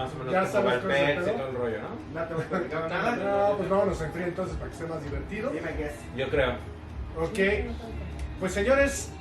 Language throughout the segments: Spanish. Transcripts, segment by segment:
más o menos Ya cómo sabes va el cómo es el PEX y pedo. todo el rollo, ¿no? No, pues vámonos en frío entonces para que esté más divertido. Dime qué es. Yo creo. Ok, pues señores,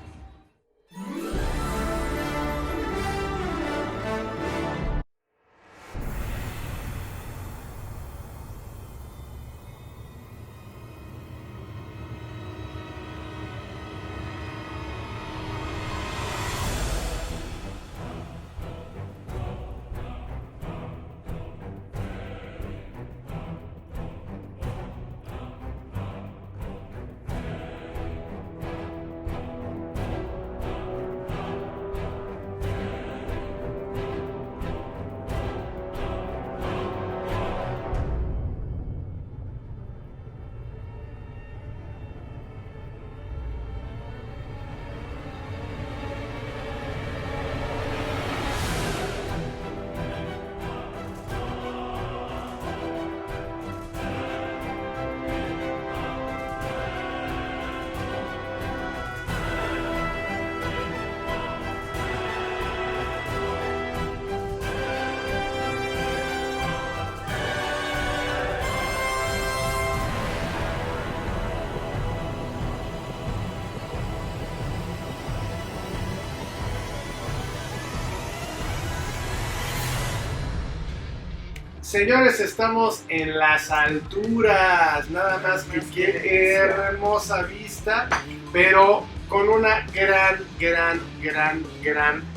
señores, estamos en las alturas, nada más que qué hermosa vista, pero con una gran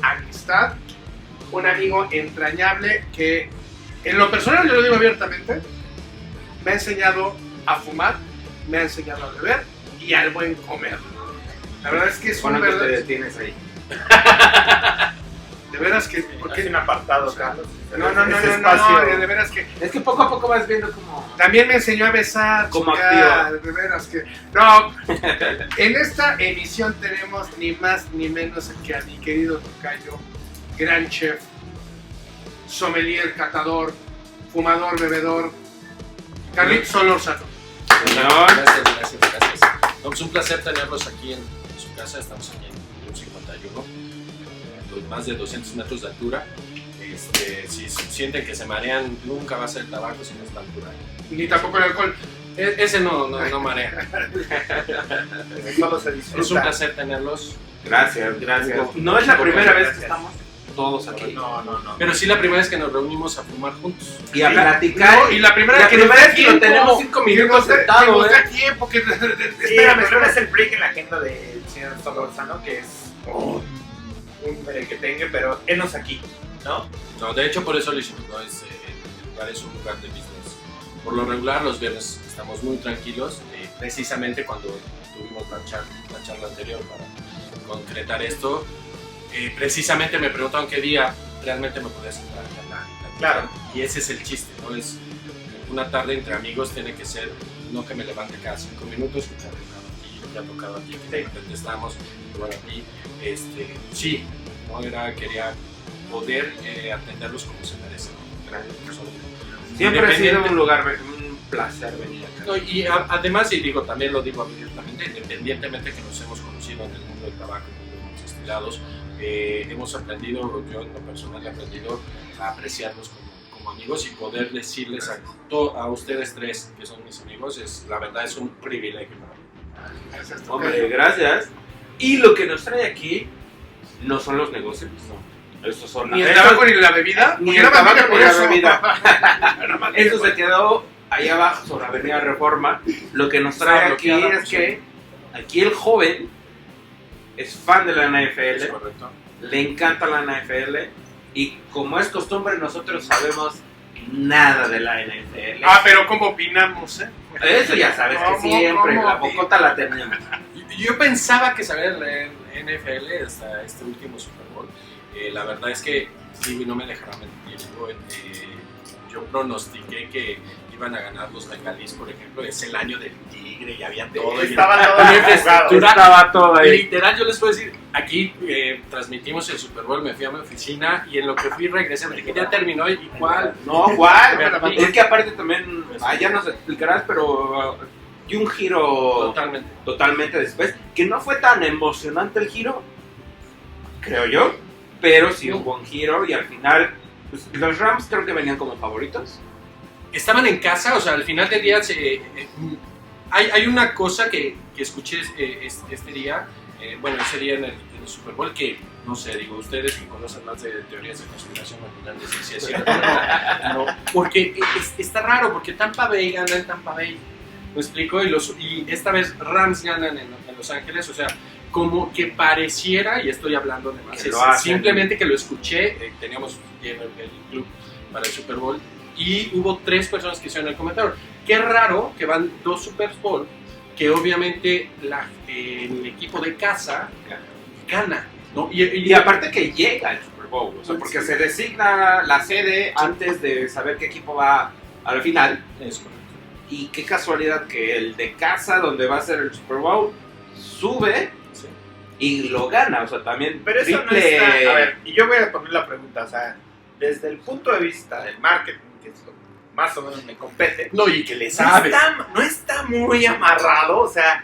amistad, un amigo entrañable que, en lo personal, yo lo digo abiertamente, me ha enseñado a fumar, me ha enseñado a beber y al buen comer. La verdad es que es un Bueno, que te verdadero... detienes ahí. De veras que... ¿por Porque qué? es un apartado, Carlos. No, Ese espacio- de veras que... Es que poco a poco vas viendo como... También me enseñó a besar. Como chica, activo. de veras que... No, en esta emisión tenemos ni más ni menos que a mi querido tocayo, gran chef, sommelier, catador, fumador, bebedor, Carlitos Solórzano. Gracias. No, pues un placer tenerlos aquí en su casa. Estamos aquí en 51, más de 200 metros de altura. Si sienten que se marean, nunca va a ser el tabaco sino es la altura. Ni tampoco el alcohol. Ese no marea. Solo se disfruta. Es un placer tenerlos. Gracias. No es la primera vez Gracias. que estamos todos aquí. No. Pero sí la primera vez que nos reunimos a fumar juntos. Y a platicar. No, y la primera La vez que primera nos da vez que lo tiempo, tenemos 5 minutos que sentado, nos da tiempo, que... Sí, Espérame, el problema es espérame. el break en la agenda del señor Solórzano, que es un merequetengue, pero enos aquí, ¿no? No, de hecho por eso lo hicimos, ¿no? El lugar es un lugar de business. Por lo regular los viernes estamos muy tranquilos, precisamente cuando tuvimos la charla anterior para concretar esto, precisamente me preguntaron qué día realmente me podía sentar a hablar. Claro. Y ese es el chiste, ¿no? Es una tarde entre amigos, tiene que ser, no que me levante cada 5 minutos, que te ha tocado a ti, que de repente estamos, igual a ti, sí, ¿no? Quería poder atenderlos como se merecen, ¿no? Siempre ha sido Independiente- un lugar, un placer venir acá. No, y además, y digo, también lo digo abiertamente, independientemente que nos hemos conocido en el mundo del tabaco, en el mundo de los destilados, hemos aprendido, yo en lo personal he aprendido a apreciarnos como amigos y poder decirles a ustedes tres que son mis amigos, la verdad es un privilegio para mí. Hombre, gracias. Y lo que nos trae aquí no son los negocios, no. Estos son Ni el tabaco ni la bebida. Ni Yo el nada más tabaco vine ni la por eso. bebida. Eso se quedó ahí abajo sobre Avenida Reforma. Lo que nos trae Está aquí bloqueada, es que aquí el joven es fan de la ¿Es NFL, correcto? le encanta la NFL y como es costumbre nosotros sabemos nada de la NFL. Ah, pero ¿cómo opinamos, eh? Eso ya sabes que ¿Cómo, siempre cómo? la bocota la tenemos. Yo pensaba que sabía leer NFL hasta este último Super Bowl. La verdad es que, sí, no me dejará mentir, yo pronostiqué que iban a ganar los bengalíes, por ejemplo. Es el año del tigre y había todo. Estaba todo Una jugado. infraestructura. Estaba todo ahí. Literal, yo les puedo decir, aquí transmitimos el Super Bowl, me fui a mi oficina y en lo que fui regresé, me dije, ya terminó, ¿y cuál? No, igual. Pero- Es que aparte también, ya nos explicarás, pero dio un giro Totalmente. después, que no fue tan emocionante el giro, creo yo, pero sí hubo un giro y al final Pues, los Rams creo que venían como favoritos. Estaban en casa, o sea, al final del día hay una cosa que escuché este día, bueno, ese día en el Super Bowl, que no sé, digo, ustedes que conocen más de teorías de conspiración me podrán decir si es cierto no, porque está raro, porque Tampa Bay gana en Tampa Bay, ¿me explico? Y esta vez Rams ganan en Los Ángeles, o sea, como que pareciera, y estoy hablando de más, simplemente que lo escuché, teníamos el club para el Super Bowl, y hubo 3 personas que hicieron el comentario. Qué raro que van 2 Super Bowl, que obviamente el equipo de casa gana, ¿no? Y aparte que llega al Super Bowl, o sea, porque se designa la sede antes de saber qué equipo va a la final. Es correcto. Y qué casualidad que el de casa, donde va a ser el Super Bowl, sube y lo gana, o sea, también Pero eso no triple... está... A ver, y yo voy a poner la pregunta, o sea, desde el punto de vista del marketing, que es lo que más o menos me compete, No, y que le sabe. no está muy amarrado, o sea,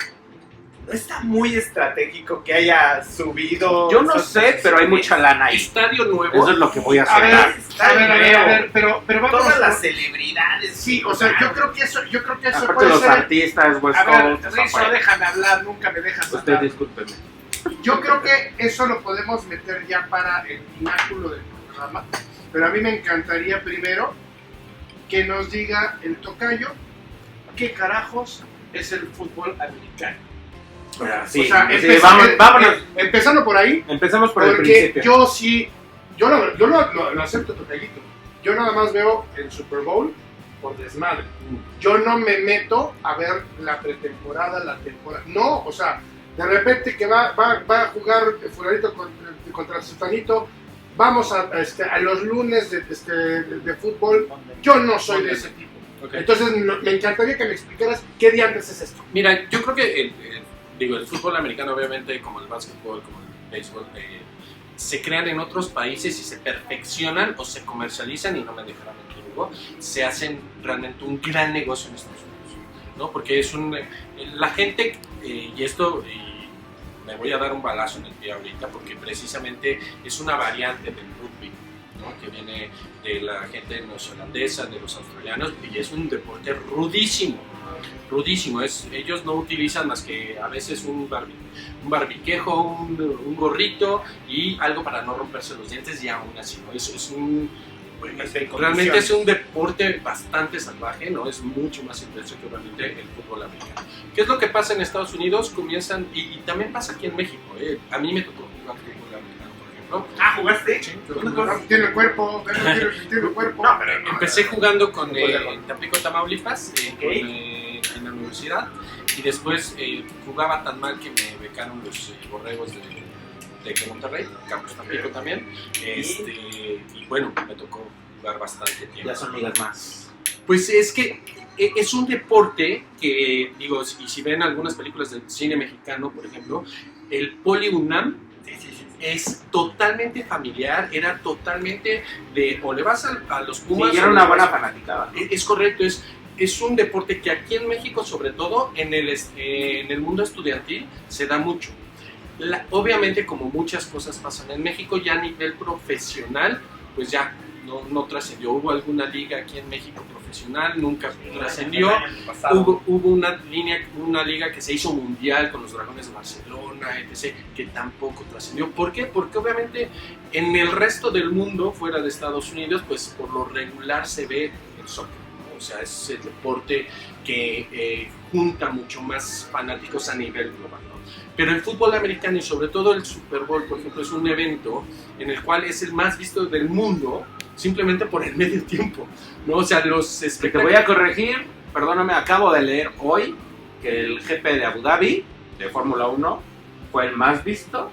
no está muy estratégico que haya subido... Yo no esas sé, pero hay mucha lana ahí. Estadio nuevo. Eso es lo que voy a A hacer. ver, pero vamos Todas las por- celebridades. Sí, o sea, yo creo que eso Aparte puede los ser... artistas, West A ver, Coast, Rizzo, déjame hablar, nunca me dejas Usted hablar. discúlpeme. Yo creo que eso lo podemos meter ya para el pináculo del programa, pero a mí me encantaría primero que nos diga el tocayo qué carajos es el fútbol americano. Sí, O sea, sí, vámonos. empezando por ahí, Empezamos por el porque principio. yo sí, yo lo acepto tocayito. Yo nada más veo el Super Bowl por desmadre. Yo no me meto a ver la pretemporada, la temporada. No, o sea, de repente que va a jugar fulanito contra sutanito, vamos a los lunes de fútbol. Yo no soy de ese tipo. Okay. Entonces me encantaría que me explicaras qué diantres es esto. Mira, yo creo que el fútbol americano, obviamente, como el básquetbol, como el béisbol, se crean en otros países y se perfeccionan o se comercializan, y no me dejarán mentir, Hugo, se hacen realmente un gran negocio en Estados Unidos, ¿no? Porque es la gente, y esto, me voy a dar un balazo en el pie ahorita, porque precisamente es una variante del rugby, ¿no? Que viene de la gente neozelandesa, de los australianos, y es un deporte rudísimo. Ellos no utilizan más que a veces un barbiquejo, un gorrito y algo para no romperse los dientes, y aún así, ¿no? Realmente es un deporte bastante salvaje, ¿no? Es mucho más intenso que realmente el fútbol americano. ¿Qué es lo que pasa en Estados Unidos? Comienzan, y también pasa aquí en México, a mí me tocó jugar fútbol americano, por ejemplo. Ah, ¿jugaste? Sí, Tiene cuerpo, tiene cuerpo. No, pero no. empecé jugando con Tampico, Tamaulipas, en la universidad, y después jugaba tan mal que me becaron los borregos de Monterrey, Campus Tampico también, y bueno, me tocó jugar bastante tiempo. Ya son ligas más. Pues es que es un deporte que, digo, y si ven algunas películas del cine mexicano, por ejemplo, el Poli UNAM es totalmente familiar, era totalmente o le vas a los Pumas. Sí, era una buena fanaticada. Es correcto, es un deporte que aquí en México, sobre todo en el mundo estudiantil, se da mucho. Obviamente, como muchas cosas pasan en México, ya a nivel profesional, pues ya no trascendió. Hubo alguna liga aquí en México profesional, nunca trascendió. Hubo una liga que se hizo mundial con los Dragones de Barcelona, etc., que tampoco trascendió. ¿Por qué? Porque obviamente en el resto del mundo, fuera de Estados Unidos, pues por lo regular se ve el soccer, ¿no? O sea, es el deporte que junta mucho más fanáticos a nivel global, ¿no? Pero el fútbol americano, y sobre todo el Super Bowl, por ejemplo, es un evento en el cual es el más visto del mundo, simplemente por el medio tiempo, ¿no? O sea, los Que te voy a corregir, perdóname, acabo de leer hoy que el GP de Abu Dhabi, de Fórmula 1, fue el más visto,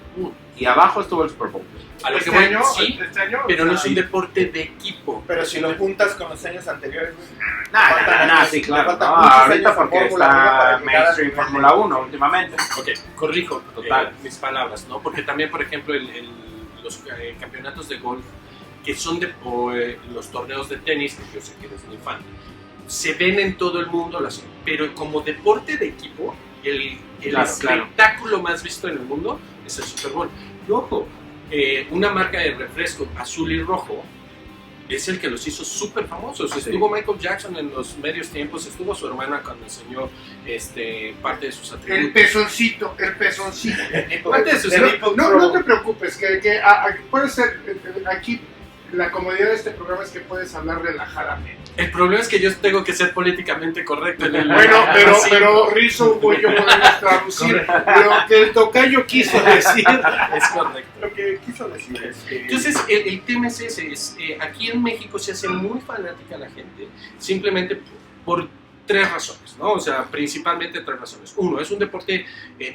y abajo estuvo el Super Bowl. a lo que Este voy, año, sí, este año, pero o no sea, es un deporte de equipo. Pero si lo juntas con los años anteriores, Sí, claro. faltan No, muchos ahorita años a porque Fórmula 1 para está llegar mainstream al- Fórmula 1 últimamente. Ok, corrijo Total. mis palabras, ¿no? Porque también, por ejemplo, los campeonatos de golf, que son los torneos de tenis, que yo sé que eres muy fan, se ven en todo el mundo, pero como deporte de equipo, el Claro, espectáculo más visto en el mundo es el Super Bowl. Y ojo, una marca de refresco azul y rojo es el que los hizo súper famosos. Estuvo Michael Jackson en los medios tiempos, estuvo su hermana cuando enseñó parte de sus atributos. El pezoncito. Parte de sus No te preocupes, que puede ser, aquí la comodidad de este programa es que puedes hablar relajadamente. El problema es que yo tengo que ser políticamente correcto en el Bueno, sí. pero Rizzo, Hugo y yo podemos traducir lo que el tocayo quiso decir. Es correcto. Lo que quiso decir es que... Entonces, el tema es ese, aquí en México se hace muy fanática la gente, simplemente por 3 razones, ¿no? O sea, principalmente 3 razones. Uno, es un deporte,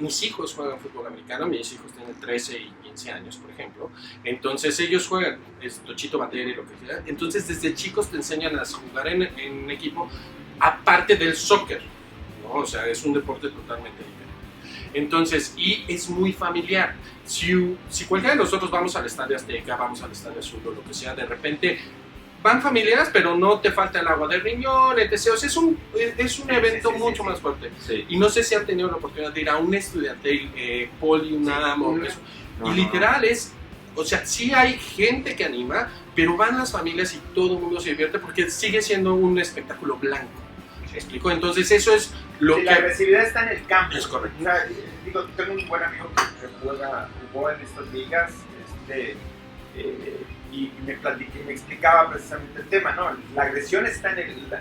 mis hijos juegan fútbol americano, mis hijos tienen 13 y 15 años, por ejemplo, entonces ellos juegan, es tochito, batera y lo que sea, entonces desde chicos te enseñan a jugar en equipo, aparte del soccer, ¿no? O sea, es un deporte totalmente diferente. Entonces, y es muy familiar. Si cualquiera de nosotros vamos al Estadio Azteca, vamos al Estadio Azul o lo que sea, de repente van familiares, pero no te falta el agua del riñón, etc. O sea, es un evento mucho más fuerte. Sí. Y no sé si han tenido la oportunidad de ir a un estudiantil, Poli, UNAM o eso. Y literal es, o sea, sí hay gente que anima, pero van las familias y todo el mundo se divierte porque sigue siendo un espectáculo blanco. ¿Me explico? Entonces eso es lo que... La agresividad está en el campo. Es correcto. O sea, tengo un buen amigo que jugó en estas ligas, y me explicaba precisamente el tema, ¿no? La agresión está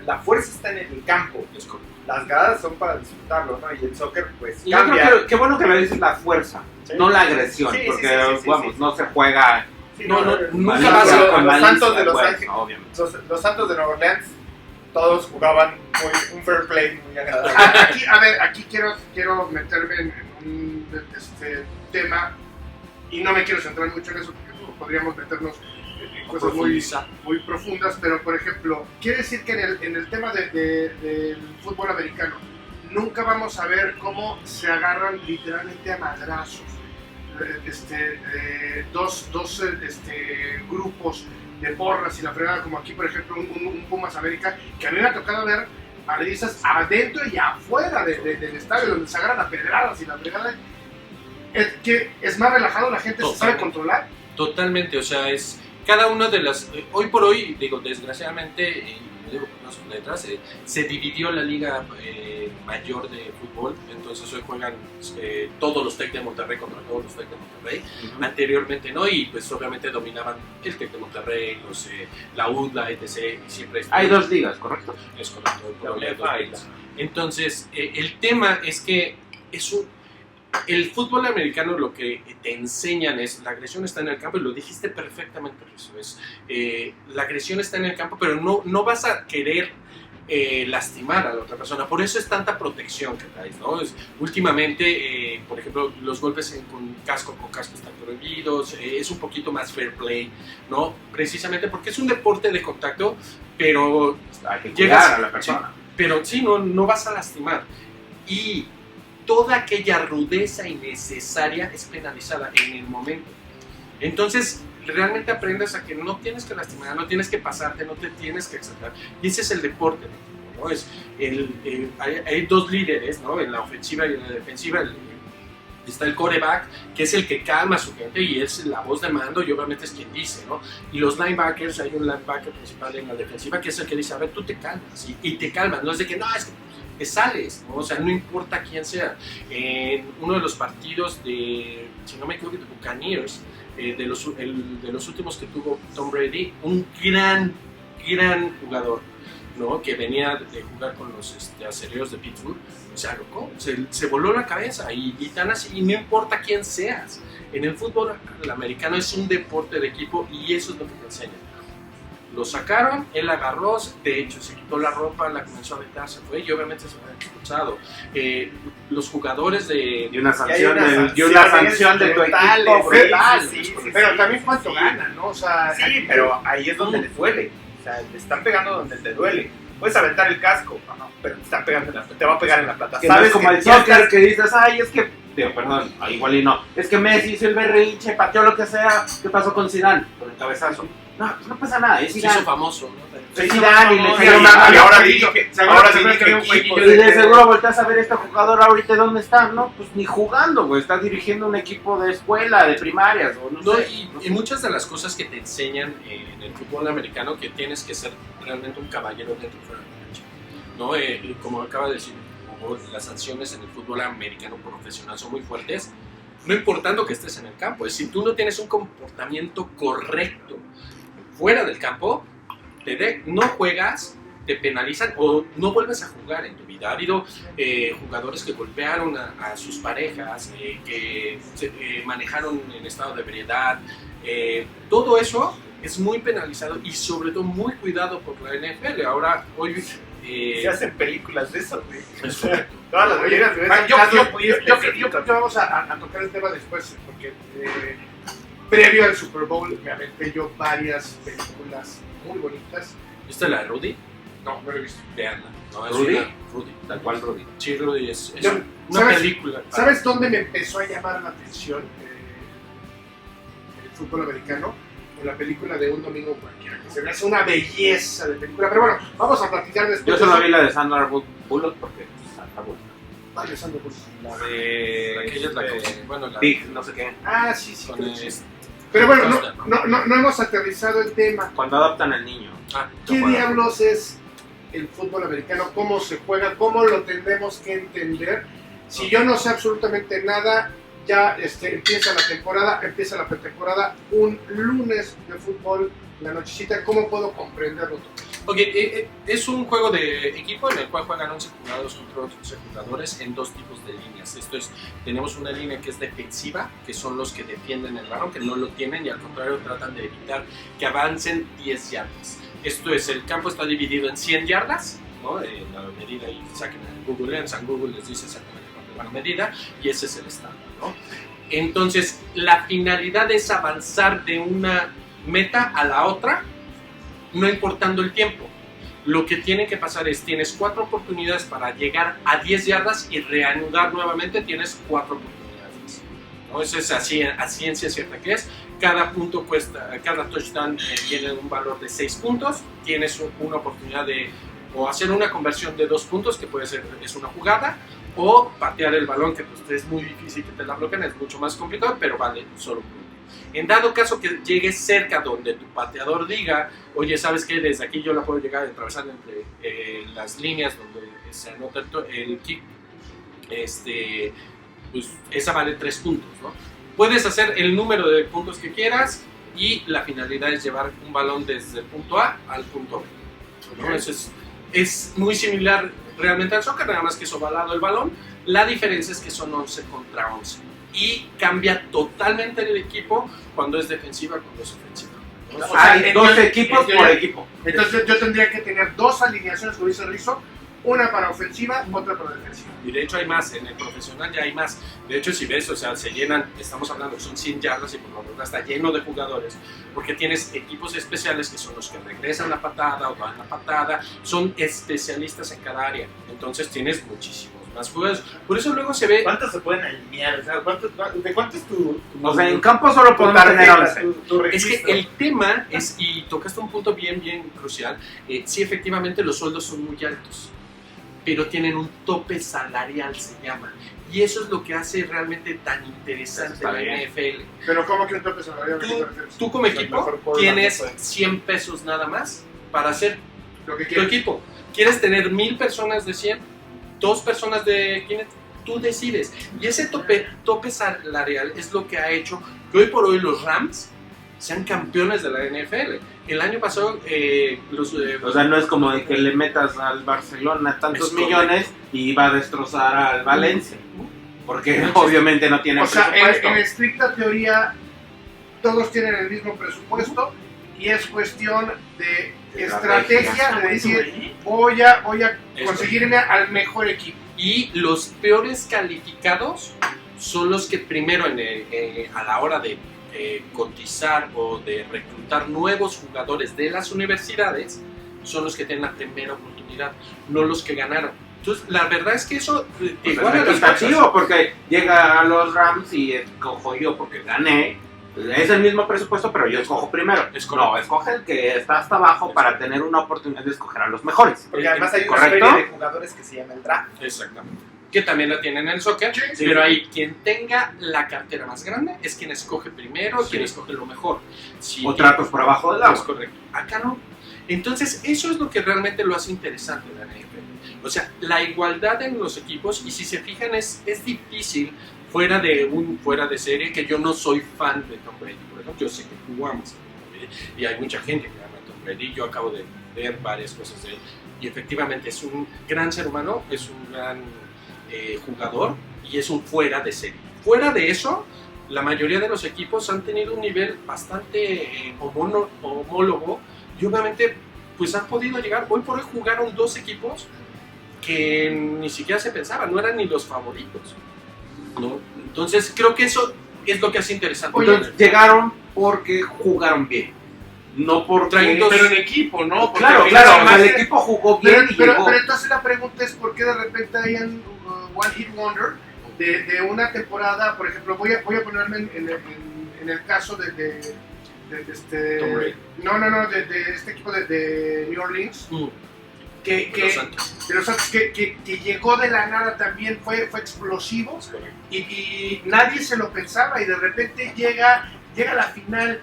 la fuerza está en el campo. Es correcto. Las gradas son para disfrutarlo, ¿no? Y el soccer, pues, Y yo cambia. creo que qué bueno que le dices la fuerza, Sí. no la agresión, Sí, porque sí, vamos, sí. no se juega Sí, No, nunca malicia, vas a- con los malicia, Santos de Los pues, Ángeles. obviamente. Los Santos de Nueva Orleans, todos jugaban un fair play muy agradable. Aquí quiero meterme en un tema y no me quiero centrar mucho en eso porque podríamos meternos en cosas muy profundas, pero por ejemplo, quiere decir que en el tema del fútbol americano nunca vamos a ver cómo se agarran literalmente a madrazos dos grupos de porras y la fregada, como aquí por ejemplo un Pumas América, que a mí me ha tocado ver madrizas adentro y afuera del estadio, donde se agarran a pedradas y la fregada. Que es más relajado, la gente se sabe controlar. Totalmente, o sea, es cada una de las... hoy por hoy, digo, desgraciadamente, lo digo con sus letras, se dividió la liga mayor de fútbol, entonces hoy juegan todos los TEC de Monterrey contra todos los TEC de Monterrey. Anteriormente no, y pues obviamente dominaban el TEC de Monterrey, la UDLA, etc. Y siempre Hay 2 ligas, ¿correcto? es correcto, hoy por hoy hay 2 UEFA y ligas. Entonces, el tema es que el fútbol americano lo que te enseñan es la agresión está en el campo, y lo dijiste perfectamente, Rizzo, la agresión está en el campo, pero no vas a querer lastimar a la otra persona, por eso es tanta protección que traes, ¿no? Últimamente, por ejemplo, los golpes con casco están prohibidos, es un poquito más fair play, ¿no? Precisamente porque es un deporte de contacto, pero Hay que llegas cuidar a la persona. sí, pero sí, no vas a lastimar. Y toda aquella rudeza innecesaria es penalizada en el momento. Entonces, realmente aprendes a que no tienes que lastimar, no tienes que pasarte, no te tienes que exaltar. Y ese es el deporte, ¿no? Hay 2 líderes, ¿no? En la ofensiva y en la defensiva. Está el quarterback, que es el que calma a su gente y es la voz de mando y obviamente es quien dice, ¿no? Y los linebackers, hay un linebacker principal en la defensiva que es el que dice, a ver, tú te calmas, y te calmas, no es de que, no, es que sales, ¿no? O sea, no importa quién sea. En uno de los partidos si no me equivoco, de Buccaneers, de los últimos que tuvo Tom Brady, un gran jugador, ¿no? Que venía de jugar con los acereros de Pittsburgh, o sea, loco, se voló la cabeza y tan así, y no importa quién seas. En el fútbol americano es un deporte de equipo y eso es lo que te enseñan. Lo sacaron, él agarró, de hecho se quitó la ropa, la comenzó a aventar, se fue y obviamente se fue expulsado. Los jugadores Y una sanción sanción de tu brutales, equipo brutal. sí, Pero también cuánto ganan, ¿no? O sea, Sí, pero ahí es donde les duele. O sea, le están pegando donde te duele. Puedes aventar el casco, pero te están pegando te va a pegar en la plata. Que no es como que el ya soccer estás- que dices, ay, es que, digo, perdón, igual y no, es que Messi hizo el berrinche, pateó lo que sea, ¿qué pasó con Zidane? Con el cabezazo. No, pues no pasa nada, es se hizo Zidane. famoso, ¿no? Sí, Zidane, y le no, cayó y mal. ahora dirige equipos Y de seguro volteas a ver este jugador ahorita dónde está, ¿no? Pues ni jugando, güey, está dirigiendo un equipo de escuela, de primarias, o no sé. Y muchas de las cosas que te enseñan en el fútbol americano, que tienes que ser realmente un caballero dentro y fuera de la cancha, ¿no? Y como acaba de decir, las sanciones en el fútbol americano profesional son muy fuertes, no importando que estés en el campo. Si tú no tienes un comportamiento correcto fuera del campo, no juegas, te penalizan o no vuelves a jugar en tu vida. Ha habido jugadores que golpearon a sus parejas, que manejaron en estado de ebriedad. Todo eso es muy penalizado y sobre todo muy cuidado por la NFL. Ahora, hoy... se hacen películas de eso, güey. Es correcto. Todas las mayorías de Yo creo que vamos a tocar el tema después, porque previo al Super Bowl me aventé yo varias películas muy bonitas. ¿Viste la de Rudy? No, no lo he visto. Veanla. No, es ¿Rudy? Rudy. Tal cual, Rudy. Sí, Rudy es Yo- una ¿sabes- película. ¿Sabes dónde me empezó a llamar la atención el fútbol americano? En la película de Un Domingo Cualquiera, que se me hace una belleza de película. Pero bueno, vamos a platicar después. Yo solo vi la de Sandra Bullock porque Sandra Bullock. Vale, Sandro, pues. La de... Aquella es la que... Bueno, la... Big, no sé qué. Ah, sí, sí. Con creo el- que sí. Pero bueno, no hemos aterrizado el tema. Cuando adoptan al niño. ¿Qué diablos es el fútbol americano? ¿Cómo se juega? ¿Cómo lo tendremos que entender? Si yo no sé absolutamente nada, ya empieza la pretemporada, un lunes de fútbol, la nochecita, ¿cómo puedo comprenderlo todo? Ok, es un juego de equipo en el cual juegan 11 jugadores contra 11 jugadores en dos tipos de líneas. Esto es, tenemos una línea que es defensiva, que son los que defienden el balón, que no lo tienen y al contrario tratan de evitar que avancen 10 yardas. Esto es, el campo está dividido en 100 yardas, ¿no? La medida, y saquen a Google, en San Google les dice exactamente cuánto va la medida, y ese es el estándar, ¿no? Entonces, la finalidad es avanzar de una meta a la otra, no importando el tiempo. Lo que tiene que pasar es, tienes 4 oportunidades para llegar a 10 yardas y reanudar nuevamente, tienes 4 oportunidades, ¿no? Eso es así, a ciencia cierta que es. Cada punto cuesta, cada touchdown tiene un valor de 6 puntos, tienes una oportunidad de o hacer una conversión de 2 puntos, que puede ser, es una jugada, o patear el balón, que pues es muy difícil que te la bloqueen, es mucho más complicado, pero vale solo un punto. En dado caso que llegues cerca donde tu pateador diga, oye, ¿sabes qué? Desde aquí yo la puedo llegar a atravesar entre las líneas donde se anota el kick, pues esa vale 3 puntos, ¿no? Puedes hacer el número de puntos que quieras y la finalidad es llevar un balón desde el punto A al punto B, ¿no? Okay. Eso es muy similar realmente al soccer, nada más que es ovalado el balón. La diferencia es que son 11 contra 11 y cambia totalmente el equipo cuando es defensiva, cuando es ofensiva, ¿no? O sea, Hay 12 equipos por equipo. Entonces yo tendría que tener 2 alineaciones, como dice Rizzo, una para ofensiva, otra para defensiva. Y de hecho hay más, en el profesional ya hay más. De hecho, si ves, o sea, se llenan, estamos hablando, son 100 yardas y por lo menos está lleno de jugadores, porque tienes equipos especiales que son los que regresan la patada o dan la patada, son especialistas en cada área. Entonces tienes muchísimos más jugadores. Por eso luego se ve... ¿Cuántos se pueden alinear? O sea, ¿de cuánto es tu O sea, en campo solo tu podemos tener tarjeta, 11. tu Es registro? que el tema es, y tocaste un punto bien crucial, sí, efectivamente los sueldos son muy altos, pero tienen un tope salarial, se llama. Y eso es lo que hace realmente tan interesante Está la bien. NFL. Pero ¿cómo que un tope salarial? ¿A qué te refieres? Tú como El equipo mejor quarterback tienes que puede. 100 pesos nada más para hacer Lo que tu quieras. equipo. ¿Quieres tener 1000 personas de 100? 2 personas de 500? Tú decides. Y ese tope salarial es lo que ha hecho que hoy por hoy los Rams sean campeones de la NFL. El año pasado O sea, no es como de que le metas al Barcelona tantos Es millones y va a destrozar al Valencia. Porque No, obviamente no tiene O sea, presupuesto. en estricta teoría, todos tienen el mismo presupuesto y es cuestión de estrategia, de decir, voy a conseguirme al mejor equipo. Y los peores calificados son los que primero a la hora de cotizar o de reclutar nuevos jugadores de las universidades son los que tienen la primera oportunidad, no los que ganaron. Entonces, la verdad es que eso Pues igual es a las equitativo porque llega a los Rams y escojo yo porque gané Es el mismo presupuesto, pero yo escojo primero. Es correcto. No, escoge el que está hasta abajo para tener una oportunidad de escoger a los mejores. Porque además hay una ¿Correcto? serie de jugadores que se llama el draft. Exactamente. Que también la tienen en el soccer, Sí, pero sí. ahí quien tenga la cartera más grande es quien escoge primero, Sí. quien escoge lo mejor. Si O tratos por abajo del Es agua. correcto. Acá no. Entonces, eso es lo que realmente lo hace interesante la NFL. O sea, la igualdad en los equipos, y si se fijan, es difícil fuera de serie, que yo no soy fan de Tom Brady, por ejemplo. Yo sé que jugamos a Tom Brady, y hay mucha gente que ama a Tom Brady. Yo acabo de ver varias cosas de él, y efectivamente es un gran ser humano, es un gran jugador, y es un fuera de serie. Fuera de eso, la mayoría de los equipos han tenido un nivel bastante homólogo, y obviamente pues han podido llegar. Hoy por hoy jugaron dos equipos que ni siquiera se pensaba, no eran ni los favoritos, ¿no? Entonces creo que eso es lo que hace interesante. Entonces, llegaron porque jugaron bien. No porque... pero en equipo, ¿no? Porque Claro, al claro, final o sea, el además- equipo jugó bien y Pero llegó. entonces la pregunta es por qué de repente hay un One Hit Wonder de una temporada. Por ejemplo, voy a ponerme en el caso de este... Tom Brady. No, de este equipo de New Orleans. Mm, Que, Los Santos. de los Santos, que llegó de la nada también, fue explosivo, Es correcto. y nadie se lo pensaba, y de repente llega a la final,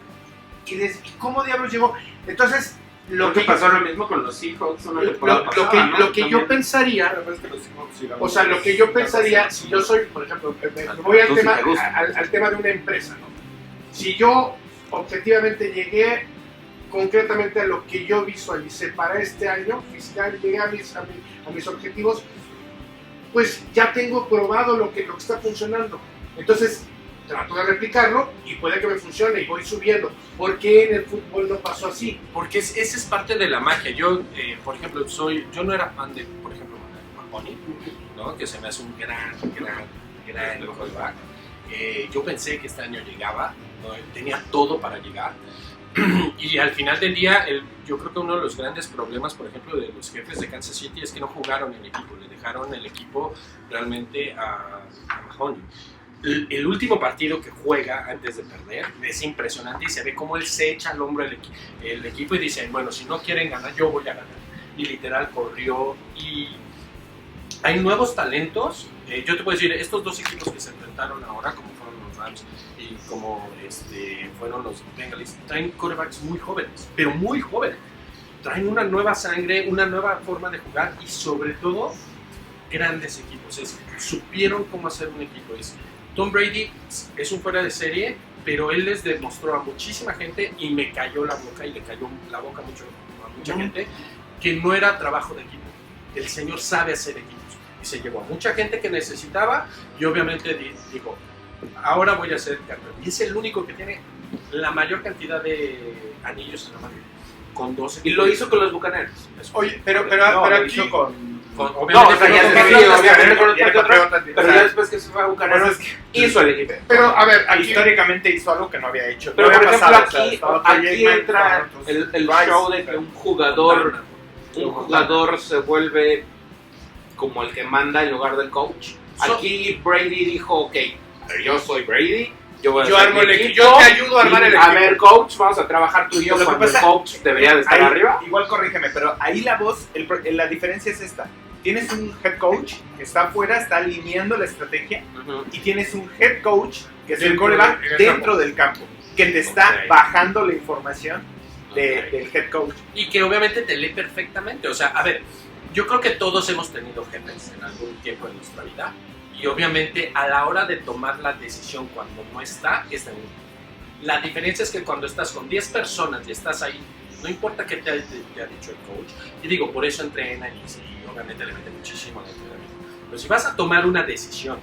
¿y cómo diablos llegó? Entonces, Lo que pasó lo mismo con los Seahawks una temporada pasada, ¿no? lo que yo También. pensaría, Pero es que los Seahawks, digamos, o sea, lo que yo pensaría, si yo soy, por ejemplo, me voy Tú sí te gusta. al tema de una empresa, ¿no? Si yo objetivamente llegué concretamente a lo que yo visualicé para este año fiscal, llegué a mis objetivos, pues ya tengo probado lo que está funcionando. Entonces, trato de replicarlo y puede que me funcione y voy subiendo. ¿Por qué en el fútbol no pasó así? Porque esa es parte de la magia. Yo, por ejemplo, yo no era fan de, por ejemplo, Marconi, ¿no? Que se me hace un gran quarterback. Yo pensé que este año llegaba, ¿no? Tenía todo para llegar. Y al final del día, yo creo que uno de los grandes problemas, por ejemplo, de los jefes de Kansas City es que no jugaron en equipo, le dejaron el equipo realmente a Mahoney. El último partido que juega antes de perder es impresionante y se ve cómo él se echa al hombro el equipo y dice, bueno, si no quieren ganar, yo voy a ganar. Y literal corrió, y hay nuevos talentos. Yo te puedo decir, estos dos equipos que se enfrentaron ahora, como fueron los Rams y como fueron los Bengals, traen quarterbacks muy jóvenes, pero muy jóvenes. Traen una nueva sangre, una nueva forma de jugar y sobre todo grandes equipos. Supieron cómo hacer un equipo. Tom Brady es un fuera de serie, pero él les demostró a muchísima gente, y me cayó la boca y le cayó la boca a mucha gente, que no era trabajo de equipo. El señor sabe hacer equipos. Y se llevó a mucha gente que necesitaba, y obviamente dijo, ahora voy a ser campeón. Y es el único que tiene la mayor cantidad de anillos en la mano, con 12. Y lo hizo con los Bucaneros. Oye, pero no, aquí... lo hizo con obviamente, o sea, ya con- se sí, obviamente con ya otro, campeón también. pero O sea, ya después que se fue a Bucaneros, pues es que hizo el equipo. Pero, a ver, aquí... históricamente hizo algo que no había hecho. Pero No por había ejemplo, pasado, o sea, aquí, estaba Troy aquí Aikman, entra estaban otros el Rice, show de que un jugador se vuelve como el que manda en lugar del coach. Aquí Brady dijo, ok, a ver, yo soy Brady, yo voy a Yo hacer armo mi el equipo, equipo, yo te ayudo a armar el y, equipo. a ver, coach, vamos a trabajar tú y yo Lo que cuando el pasa- coach debería de estar ahí, arriba. Igual corrígeme, pero ahí la voz, la diferencia es esta. Tienes un head coach que está afuera, está alineando la estrategia, Ujú. y tienes un head coach que es el Dentro quarterback en el dentro del campo, que te está Ok. bajando la información Ok. del head coach. Y que obviamente te lee perfectamente. O sea, a ver, yo creo que todos hemos tenido jefes en algún tiempo de nuestra vida, y obviamente a la hora de tomar la decisión cuando no está, es de uno. La diferencia es que cuando estás con 10 personas y estás ahí, no importa qué te ha dicho el coach, y digo, por eso entrenan y sí, obviamente le meten muchísimo al entrenamiento. Pero si vas a tomar una decisión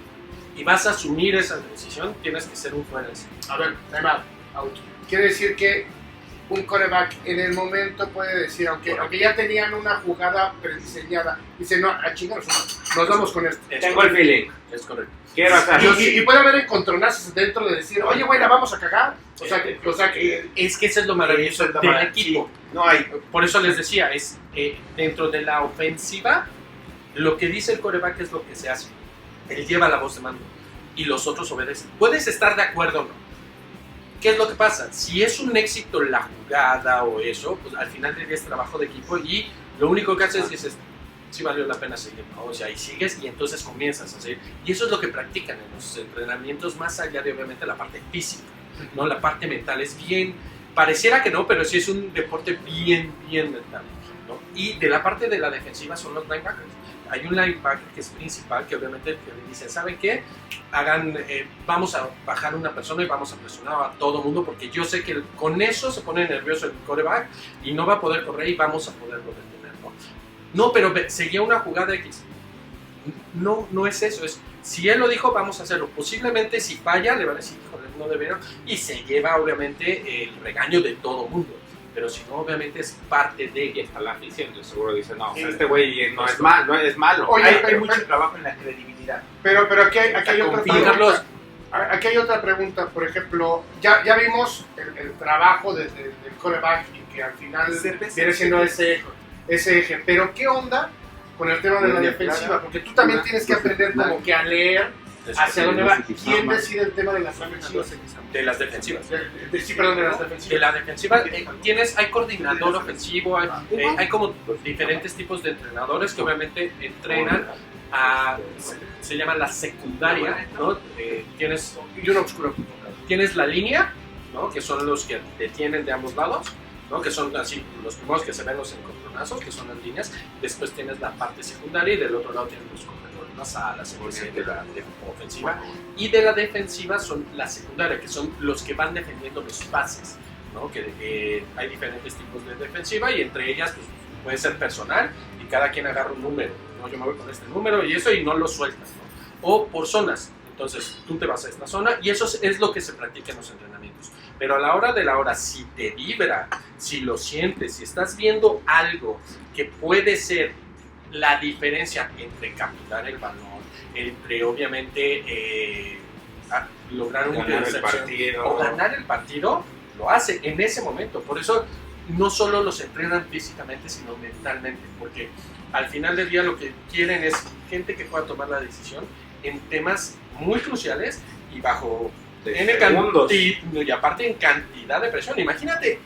y vas a asumir esa decisión, tienes que ser un fuera de serie. A ver, time out. Quiere decir que un quarterback en el momento puede decir, aunque ya tenían una jugada prediseñada, dice, no, a chingaros, nos vamos con esto. Es Tengo el correcto. feeling, Es correcto. quiero hacerlo. Y puede haber encontronazos dentro de decir, oye, güey, la vamos a cagar. O sea, que Es que eso es lo maravilloso Eso es lo del maravilloso. equipo. No hay. Por eso les decía, es dentro de la ofensiva, lo que dice el quarterback es lo que se hace. Él lleva la voz de mando y los otros obedecen. Puedes estar de acuerdo o no, ¿qué es lo que pasa? Si es un éxito la jugada o eso, pues al final del día es trabajo de equipo y lo único que haces es dices, sí valió la pena seguir, ¿no? O sea, y sigues y entonces comienzas a seguir. Y eso es lo que practican en los entrenamientos, más allá de obviamente la parte física, ¿no? La parte mental es bien, pareciera que no, pero sí es un deporte bien mental, ¿no? Y de la parte de la defensiva son los linebackers. Hay un linebacker que es principal, que obviamente le dice, ¿saben qué? Vamos a bajar una persona y vamos a presionar a todo mundo, porque yo sé que con eso se pone nervioso el quarterback y no va a poder correr y vamos a poderlo detener, ¿no? No, pero seguía una jugada X. No es eso, es si él lo dijo, vamos a hacerlo. Posiblemente si falla, le van a decir, híjole, no debieron, y se lleva obviamente el regaño de todo mundo. Pero si no, obviamente es parte de... Y está la afición, yo seguro dice, no, o sea, Sí. este güey no es malo. Oye, Hay mucho trabajo en la credibilidad. Pero aquí hay otra Carlos. pregunta. Aquí hay otra pregunta. Por ejemplo, ya vimos el trabajo del quarterback y que al final viene siendo ese eje. Pero ¿qué onda con el tema de la defensiva? Porque tú también tienes que aprender como que a leer hacia dónde va. ¿Quién decide el tema de las defensivas? De las defensivas. Sí, perdón, de las De defensivas. la defensiva hay coordinador ofensivo, hay como diferentes tipos de entrenadores que obviamente entrenan a, se llama la secundaria, ¿no? Tienes la línea, ¿no? Que son los que detienen de ambos lados, ¿no? Que son así los primeros que se ven los encontronazos, que son las líneas. Después tienes la parte secundaria y del otro lado tienes los corredores, las alas, de la ofensiva. Y de la defensiva son la secundaria, que son los que van defendiendo los pases, ¿no? Que hay diferentes tipos de defensiva y entre ellas pues, puede ser personal y cada quien agarra un número, ¿no? Yo me voy con este número y eso y no lo sueltas, ¿no? O por zonas. Entonces tú te vas a esta zona y eso es lo que se practica en los entrenamientos. Pero a la hora de la hora, si te vibra, si lo sientes, si estás viendo algo que puede ser la diferencia entre capturar el balón, entre obviamente lograr una Ganar el intercepción partido. o ganar el partido, lo hace en ese momento. Por eso no solo los entrenan físicamente, sino mentalmente, porque al final del día lo que quieren es gente que pueda tomar la decisión en temas muy cruciales y bajo De segundos. y aparte en cantidad de presión. Imagínate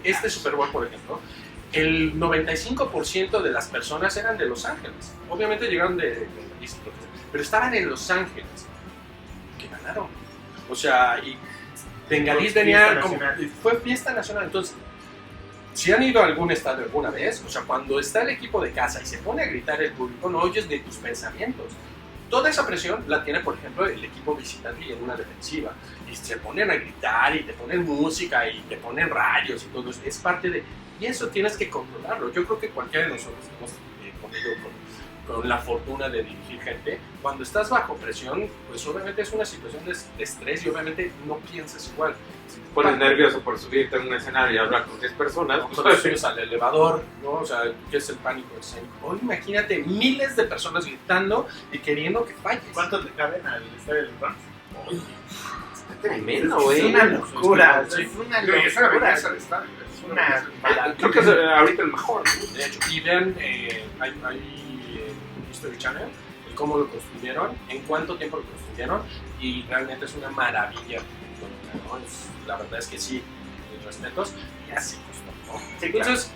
este Super Bowl, por ejemplo, el 95% de las personas eran de Los Ángeles. Obviamente llegaron de pero estaban en Los Ángeles, que ganaron. O sea, y Bengalís venía como, fue fiesta nacional. Entonces, si han ido a algún estadio alguna vez, o sea, cuando está el equipo de casa y se pone a gritar el público, no oyes de tus pensamientos. Toda esa presión la tiene, por ejemplo, el equipo visitante y en una defensiva. Y se ponen a gritar y te ponen música y te ponen rayos y todo eso. Es parte de... Y eso tienes que controlarlo. Yo creo que cualquiera de nosotros hemos comido con la fortuna de dirigir gente. Cuando estás bajo presión, pues obviamente es una situación de estrés y obviamente no piensas igual. Si te pones nervioso por subirte a un escenario y hablar con 10 personas, Cuando subes al elevador, ¿no? O sea, ¿qué es el pánico escénico? Hoy imagínate miles de personas gritando y queriendo que falles. ¿Cuántos le caben al estadio del Bronx? tremendo, Es güey. una locura. Sí. Es una No, y es una locura. belleza el estadio. Es una maravilla. Creo que es ahorita el mejor. De hecho, y vean, hay History Channel, el cómo lo construyeron, en cuánto tiempo lo construyeron, y realmente es una maravilla. ¿No? La verdad es que sí, mis respetos, y así costó. ¿No? Sí, Entonces,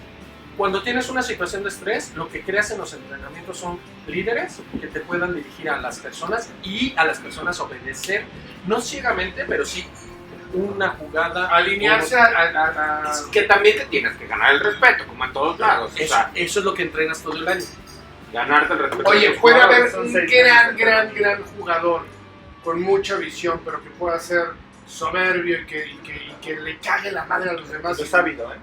cuando tienes una situación de estrés, lo que creas en los entrenamientos son líderes que te puedan dirigir a las personas y a las personas obedecer, no ciegamente, pero sí una jugada. Alinearse a Es que también te tienes que ganar el respeto, como en todos lados. O sea, Eso es lo que entrenas todo el año. ganarte el respeto. Oye, de los puede jugadores. haber son un 6 gran jugador con mucha visión, pero que pueda ser soberbio y que le cague la madre a los demás. Lo he sabido, ¿eh?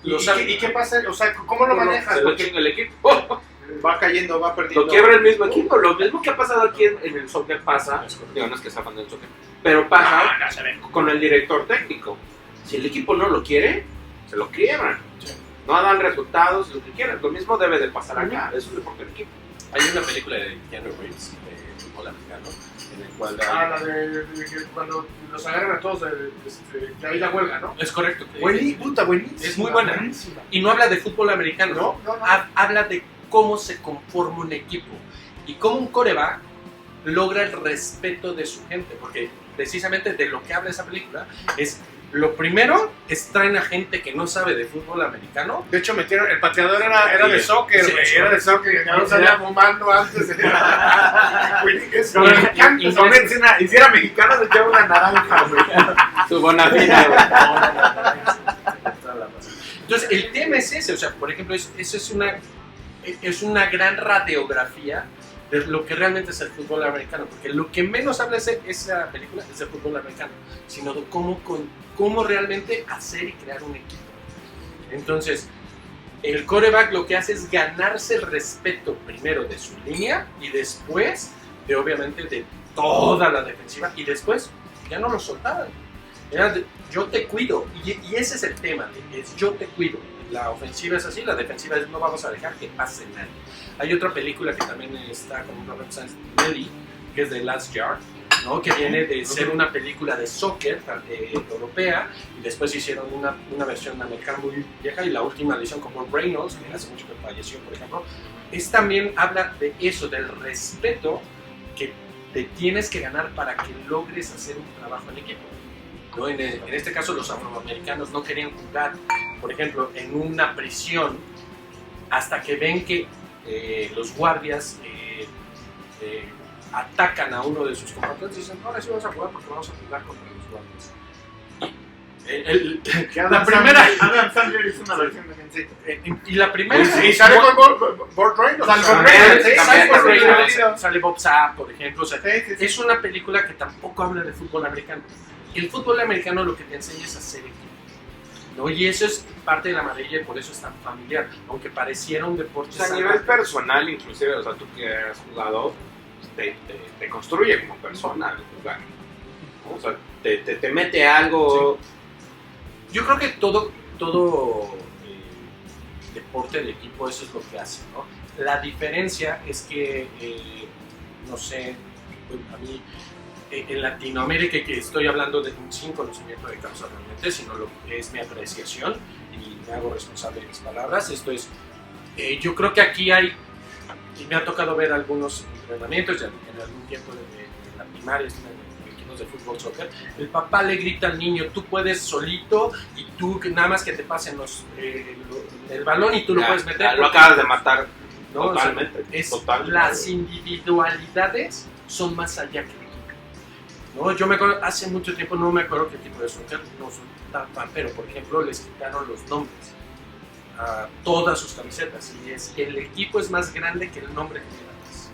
¿Y qué pasa? O sea, ¿cómo lo manejas? Se lo Porque chinga el equipo. Va cayendo, va perdiendo. Lo quiebra el mismo equipo. Lo mismo que ha pasado aquí en el soccer pasa. Digo, no es que sea fan del soccer, pero pasa con el director técnico. Si el equipo no lo quiere, se lo quiebran. No dan resultados, lo que quieran. Lo mismo debe de pasar acá. Es un deporte de equipo. Hay una película de Keanu Reeves, de fútbol americano, en el cual... la de que cuando los agarran a todos de ahí la huelga, ¿no? Es correcto. Puta, buenísima. Es muy buena. Buenísima. Y no habla de fútbol americano, No. Habla de cómo se conforma un equipo y cómo un quarterback logra el respeto de su gente, porque precisamente de lo que habla esa película es Lo primero es traen a gente que no sabe de fútbol americano. De hecho, metieron, el pateador era de soccer, Sí, güey. sí. Era de soccer. Ya no salía fumando antes. Y si era mexicano, se echaba una naranja, güey. Su bonafina, güey. Entonces, el tema es ese, o sea, por ejemplo, eso es una gran radiografía de lo que realmente es el fútbol americano, porque lo que menos habla esa película es del fútbol americano, sino de cómo realmente hacer y crear un equipo. Entonces, el quarterback lo que hace es ganarse el respeto primero de su línea y después, obviamente, de toda la defensiva, y después ya no lo soltaban. Era yo te cuido, y ese es el tema, es yo te cuido. La ofensiva es así, la defensiva es no vamos a dejar que pase nadie. Hay otra película que también está con Robert Santelli, que es The Last Yard, ¿no? Que viene de ser una película de soccer europea, y después hicieron una versión americana muy vieja, y la última edición con Bob Reynolds, que hace mucho que falleció, por ejemplo, también habla de eso, del respeto que te tienes que ganar para que logres hacer un trabajo en equipo, ¿no? En este caso, los afroamericanos no querían jugar, por ejemplo, en una prisión hasta que ven que los guardias atacan a uno de sus compatriotas y dicen, ahora sí vamos a jugar porque vamos a jugar contra los guardias. La primera... Adam Sandler hizo una versión de Menzi. Y la primera... Sí, sale con Bob Reynolds. Sale Bob Sapp, por ejemplo. O sea, Sí. es una película que tampoco habla de fútbol americano. El fútbol americano lo que te enseña es a hacer equipo, ¿no? Y eso es parte de la maravilla y por eso es tan familiar, aunque pareciera un deporte O sea, a nivel personal, inclusive, o sea, tú que has jugado, te construye como persona el jugar, ¿no? O sea, te mete algo. Yo creo que todo deporte de equipo eso es lo que hace, ¿no? La diferencia es que, no sé, a mí, en Latinoamérica, que estoy hablando sin conocimiento de causa realmente, sino lo que es mi apreciación, y me hago responsable de mis palabras, esto es, yo creo que aquí hay, y me ha tocado ver algunos entrenamientos, ya en algún tiempo de la primaria, en equipos de fútbol, soccer, el papá le grita al niño, tú puedes solito, y tú nada más que te pasen el balón y tú lo puedes meter. Lo acabas de matar, ¿no? totalmente. O sea, totalmente. Las individualidades son más allá que el equipo, ¿no? Yo me acuerdo, hace mucho tiempo, no me acuerdo qué tipo de soccer, no soy tan fan, pero por ejemplo les quitaron los nombres a todas sus camisetas, y el equipo es más grande que el nombre que tiene atrás,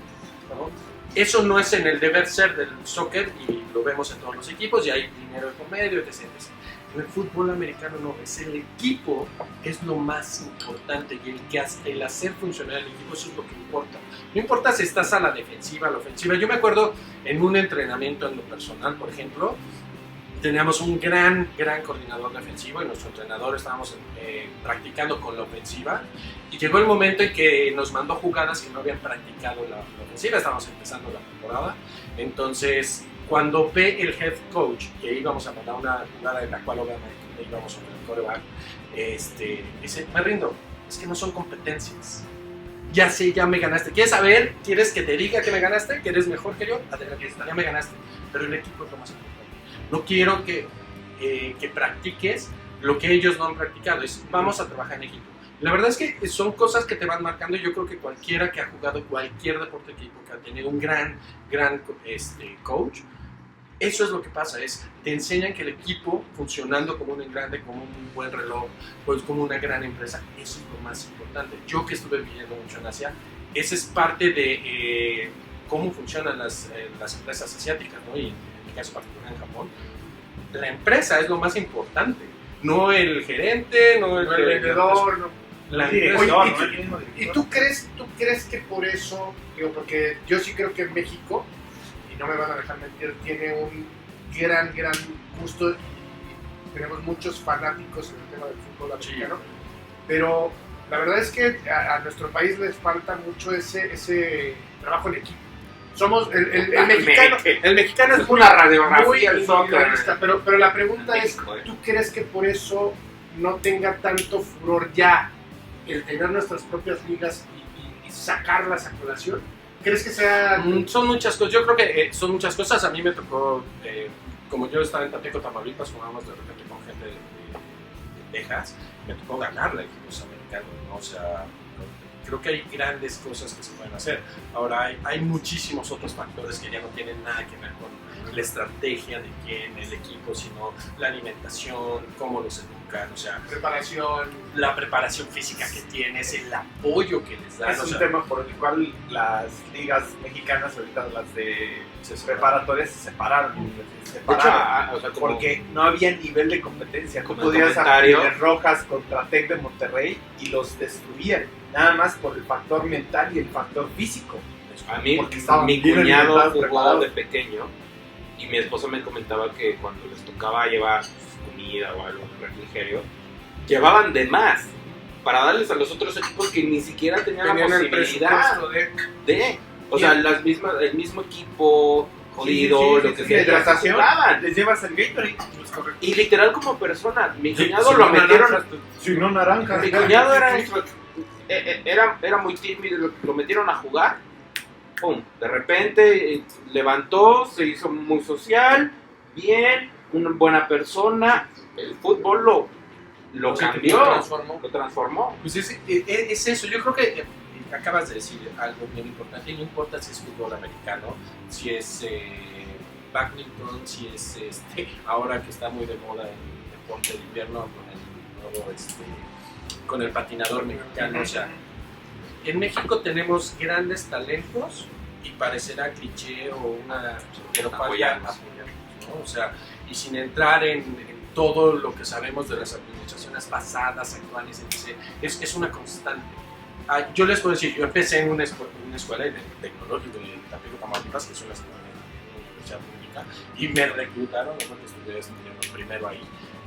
¿no? Eso no es en el deber ser del soccer, y lo vemos en todos los equipos, y hay dinero de por medio, etc. En el fútbol americano no, es el equipo, es lo más importante, y el hacer funcionar el equipo, eso es lo que importa. No importa si estás a la defensiva, a la ofensiva. Yo me acuerdo en un entrenamiento en lo personal, por ejemplo, teníamos un gran coordinador defensivo, y nuestro entrenador estábamos practicando con la ofensiva, y llegó el momento en que nos mandó jugadas que no habían practicado la ofensiva, estábamos empezando la temporada. Entonces, cuando ve el head coach que íbamos a mandar una jugada en la cual obviamente íbamos a poner quarterback, dice, me rindo, es que no son competencias. Ya sé, ya me ganaste. ¿Quieres saber? ¿Quieres que te diga que me ganaste? ¿Que eres mejor que yo? Adelante, ya me ganaste. Pero el equipo es lo más importante. No quiero que practiques lo que ellos no han practicado. Vamos a trabajar en equipo. La verdad es que son cosas que te van marcando. Yo creo que cualquiera que ha jugado cualquier deporte de equipo, que ha tenido un gran coach, eso es lo que pasa. Te enseñan que el equipo, funcionando como un engrande, como un buen reloj, pues como una gran empresa, eso es lo más importante. Yo que estuve viviendo mucho en Asia, esa es parte de cómo funcionan las empresas asiáticas, ¿no? Y en mi caso particular en Japón, la empresa es lo más importante, no el gerente, no el vendedor, no. La Sí, empresa. oye, ¿Y tú crees que por eso, digo, porque yo sí creo que México, y no me van a dejar mentir, tiene un gran gusto, y tenemos muchos fanáticos en el tema del fútbol americano, pero la verdad es que a nuestro país les falta mucho ese trabajo en equipo. Somos el mexicano es una radiografía muy del soccer. individualista, pero la pregunta es, México, ¿tú crees que por eso no tenga tanto furor ya el tener nuestras propias ligas y sacarlas a colación? ¿Crees que sea...? Son muchas cosas, yo creo que son muchas cosas. A mí me tocó como yo estaba en Tampico, Tamaulipas, jugábamos de repente con gente de Texas, me tocó ganarle a equipos americanos, ¿no? O sea, creo que hay grandes cosas que se pueden hacer. Ahora, hay muchísimos otros factores que ya no tienen nada que ver con la estrategia de quién, el equipo, sino la alimentación, cómo los educan, o sea, Preparación. la preparación física que tienes, el apoyo que les dan. Es o un sea, tema por el cual las ligas mexicanas, ahorita las de preparatorias, se separaron. Se De hecho, separaron. o sea, como, Porque no había nivel de competencia. Tú como podías comentario. hacer Rojas contra Tec de Monterrey y los destruían. Nada más por el factor mental y el factor físico. a mí, porque estaban mi bien cuñado alimentados, jugó preparados. de pequeño y mi esposa me comentaba que cuando les tocaba llevar comida o algo refrigerio, llevaban de más para darles a los otros equipos que ni siquiera tenían Tenían la el posibilidad presupuesto de... o sea, el mismo equipo jodido, Sí, lo que sí, sea, hidratación. jugaban. Les llevas el Gatorade. Y literal como persona, mi cuñado si lo no metieron, naranjas, Si no, naranja. mi cuñado era muy tímido, lo metieron a jugar, pum, de repente levantó, se hizo muy social, bien, una buena persona, el fútbol lo sí, cambió, lo transformó. lo transformó. Pues es eso, yo creo que acabas de decir algo bien importante, y no importa si es fútbol americano, si es badminton, si es ahora que está muy de moda el deporte de invierno con el nuevo, con el patinador mexicano, o sea, en México tenemos grandes talentos y parecerá cliché o una, pero falta Apoyarnos. apoyarnos, ¿no? O sea, y sin entrar en todo lo que sabemos de las administraciones pasadas, actuales, etc., es una constante. Yo les puedo decir, yo empecé en una escuela en el tecnológico de Tampico, Tamaulipas, que es una universidad pública, y me reclutaron, ¿no? Porque estudié estudiando primero ahí,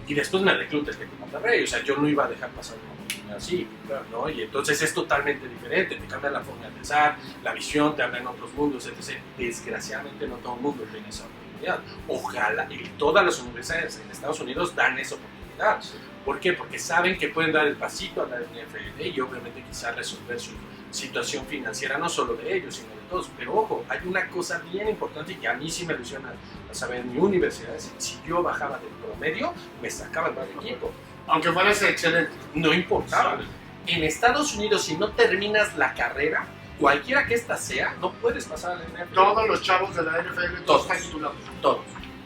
y después me recluté en Monterrey, o sea, yo no iba a dejar pasar una oportunidad así, ¿no? Y entonces es totalmente diferente, te cambia la forma de pensar, la visión, te abren otros mundos, etc. Desgraciadamente no todo el mundo tiene esa oportunidad. Ojalá, y todas las universidades en Estados Unidos dan esa oportunidad. ¿Por qué? Porque saben que pueden dar el pasito a la NFL y obviamente quizás resolver su situación financiera, no solo de ellos, sino de todos. Pero ojo, hay una cosa bien importante que a mí sí me ilusiona a saber en mi universidad, es si yo bajaba del promedio, me sacaban del equipo. Aunque fueras excelente. No importaba. En Estados Unidos, si no terminas la carrera, cualquiera que ésta sea, no puedes pasar a la NFL. Todos los chavos de la NFL, todos están titulados. Todos,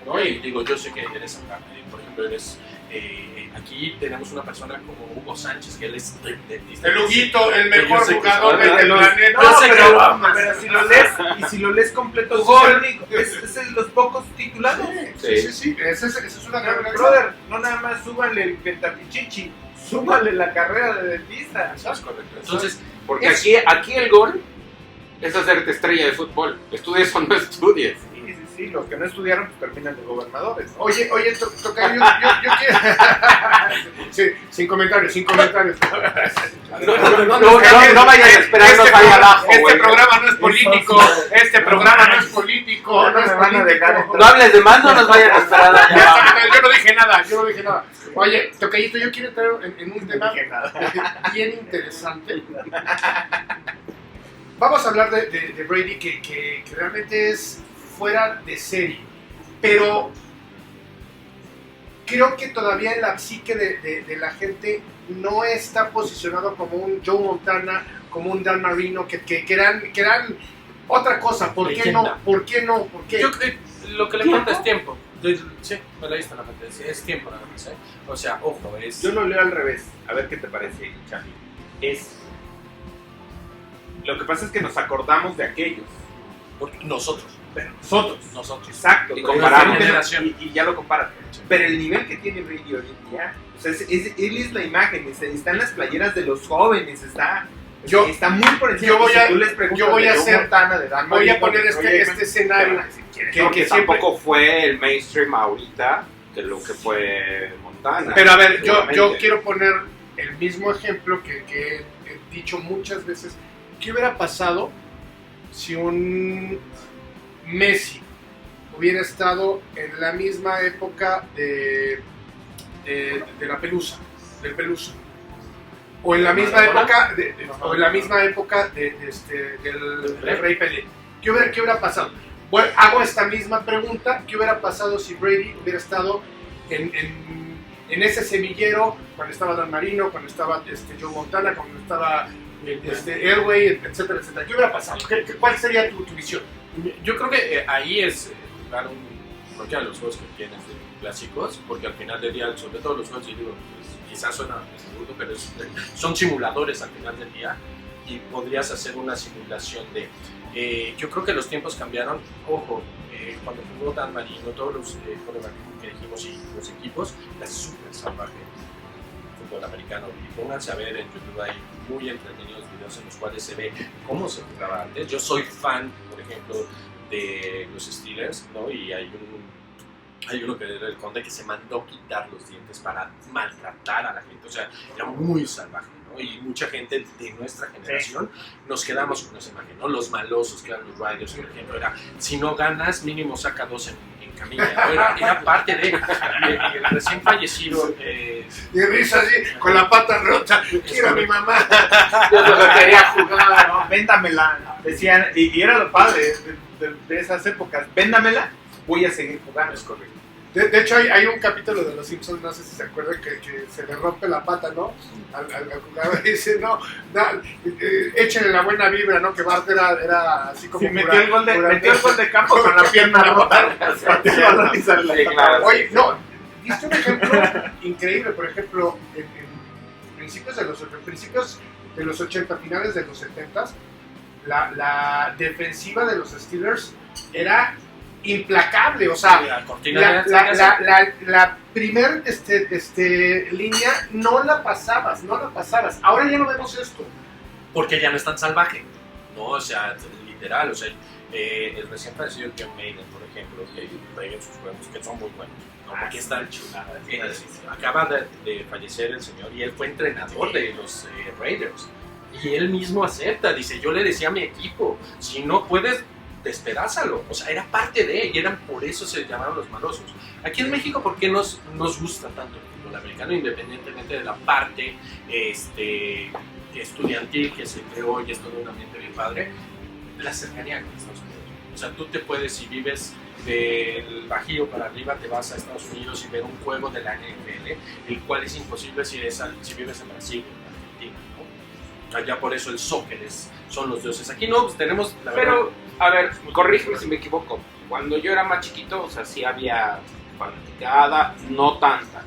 ¿no? Y digo, yo sé que eres, por ejemplo, aquí tenemos una persona como Hugo Sánchez, que él es dentista. El Huguito, el Que yo mejor sé que jugador sabe, del no, planeta. yo sé que lo amas. pero si lo lees, y si lo lees completo, Hugo, es de los pocos titulados. Sí. Esa es una gran realidad. Brother, no nada más súbale el pentapichichi, súbale la carrera de dentista. Es correcto. Entonces, Porque aquí el gol es hacerte estrella de fútbol, estudies o no estudies. Sí, los que no estudiaron pues terminan de gobernadores, ¿no? Oye, Tocayo, yo quiero... Sí, sin comentarios. No vayan a esperarnos ahí abajo, Este güey. programa no es político, este programa no es político, no es me van a dejar político. No hables de más, no nos vayan a esperar allá abajo. Yo no dije nada. Oye, Tocayito, yo quiero entrar en un tema bien interesante. Vamos a hablar de Brady, que realmente es fuera de serie, pero creo que todavía en la psique de la gente no está posicionado como un Joe Montana, como un Dan Marino, que eran otra cosa. ¿Por qué no? Leyenda. ¿Por qué no? ¿Por qué? yo creo que lo que le falta es tiempo. Sí, me lo diste en la mente. Es tiempo nada más, ¿eh? O sea, ojo, es... Yo lo leo al revés, a ver qué te parece, Charlie. Lo que pasa es que nos acordamos de aquellos, Porque nosotros. pero Nosotros. exacto, Y pero comparamos. y ya lo comparas. Pero el nivel que tiene Brady hoy en día, o sea, él es la imagen, está en las playeras de los jóvenes, está muy por encima. yo voy Si a- tú les preguntas yo voy de a Joe hacer- Montana, de Dan Voy a Marino, poner de Troy este Aikman, escenario. te van a decir, ¿quién es? No, que siempre- tampoco fue el mainstream ahorita de lo que fue Montana. Pero a ver, yo Seguramente. quiero poner el mismo ejemplo que he dicho muchas veces. ¿Qué hubiera pasado si un Messi hubiera estado en la misma época de la Pelusa, del Pelusa? O en la misma época del Rey Pelé. ¿Qué hubiera pasado? Bueno, hago esta misma pregunta. ¿Qué hubiera pasado si Brady hubiera estado en ese semillero cuando estaba Dan Marino, cuando estaba Joe Montana, cuando estaba Elway, etcétera, etcétera? ¿Qué hubiera pasado? ¿Cuál sería tu visión? Yo creo que ahí es jugar cualquiera de los juegos que tienes de clásicos, porque al final del día, sobre todo los juegos, yo digo, pues, quizás suena seguro, pero son simuladores al final del día y podrías hacer una simulación de... yo creo que los tiempos cambiaron. Ojo, cuando jugó Dan Marino, todos los que dijimos y los equipos, era súper salvaje el fútbol americano. Y pónganse a ver en YouTube, hay muy entretenidos videos en los cuales se ve cómo se jugaba antes. Yo soy fan, por ejemplo, de los Steelers, ¿no? Y hay uno que era el Conde que se mandó quitar los dientes para maltratar a la gente. O sea, era muy salvaje, ¿no? Y mucha gente de nuestra generación nos quedamos con esa imagen, ¿no? Los malosos que eran los Riders, por ejemplo, era si no ganas, mínimo saca 2 en camilla, ¿no? Era parte de el recién fallecido. Y risa así, con la pata rota. Quiero a mi mamá. Yo solo quería jugar, ¿no? Véndamela. Decían, y era lo padre de esas épocas. Véndamela, voy a seguir jugando. Es correcto. De hecho, hay un capítulo de Los Simpsons, no sé si se acuerdan, que se le rompe la pata, ¿no? Al jugador dice, no, échenle la buena vibra, ¿no? Que Bart era así como... Sí, metió el gol de campo con la pierna rota. Oye, no, diste un ejemplo increíble, por ejemplo, en principios de los 80, finales de los 70, la defensiva de los Steelers era implacable, o sea, la primer línea no la pasabas. Ahora ya no vemos esto. Porque ya no es tan salvaje, ¿no? O sea, literal, o sea, el recién fallecido John Maiden, por ejemplo, que juega en sus juegos, que son muy buenos, ¿no? Porque está chulada. Acaba de fallecer el señor y él fue entrenador de los Raiders. Y él mismo acepta, dice, yo le decía a mi equipo, si no puedes, despedázalo. O sea, era parte de, y eran por eso se llamaron los malosos. Aquí en México, ¿por qué nos gusta tanto el fútbol americano, independientemente de la parte estudiantil que se creó y es todo un ambiente bien padre? La cercanía con Estados Unidos. O sea, tú te puedes, si vives del Bajío para arriba, te vas a Estados Unidos y ver un juego de la NFL, el cual es imposible si vives en Brasil, en Argentina, ¿no? Allá por eso el soccer son los dioses. Aquí no, pues tenemos la verdad. Pero, a ver, corrígeme si me equivoco. Cuando yo era más chiquito, o sea, sí había fanaticada, no tanta.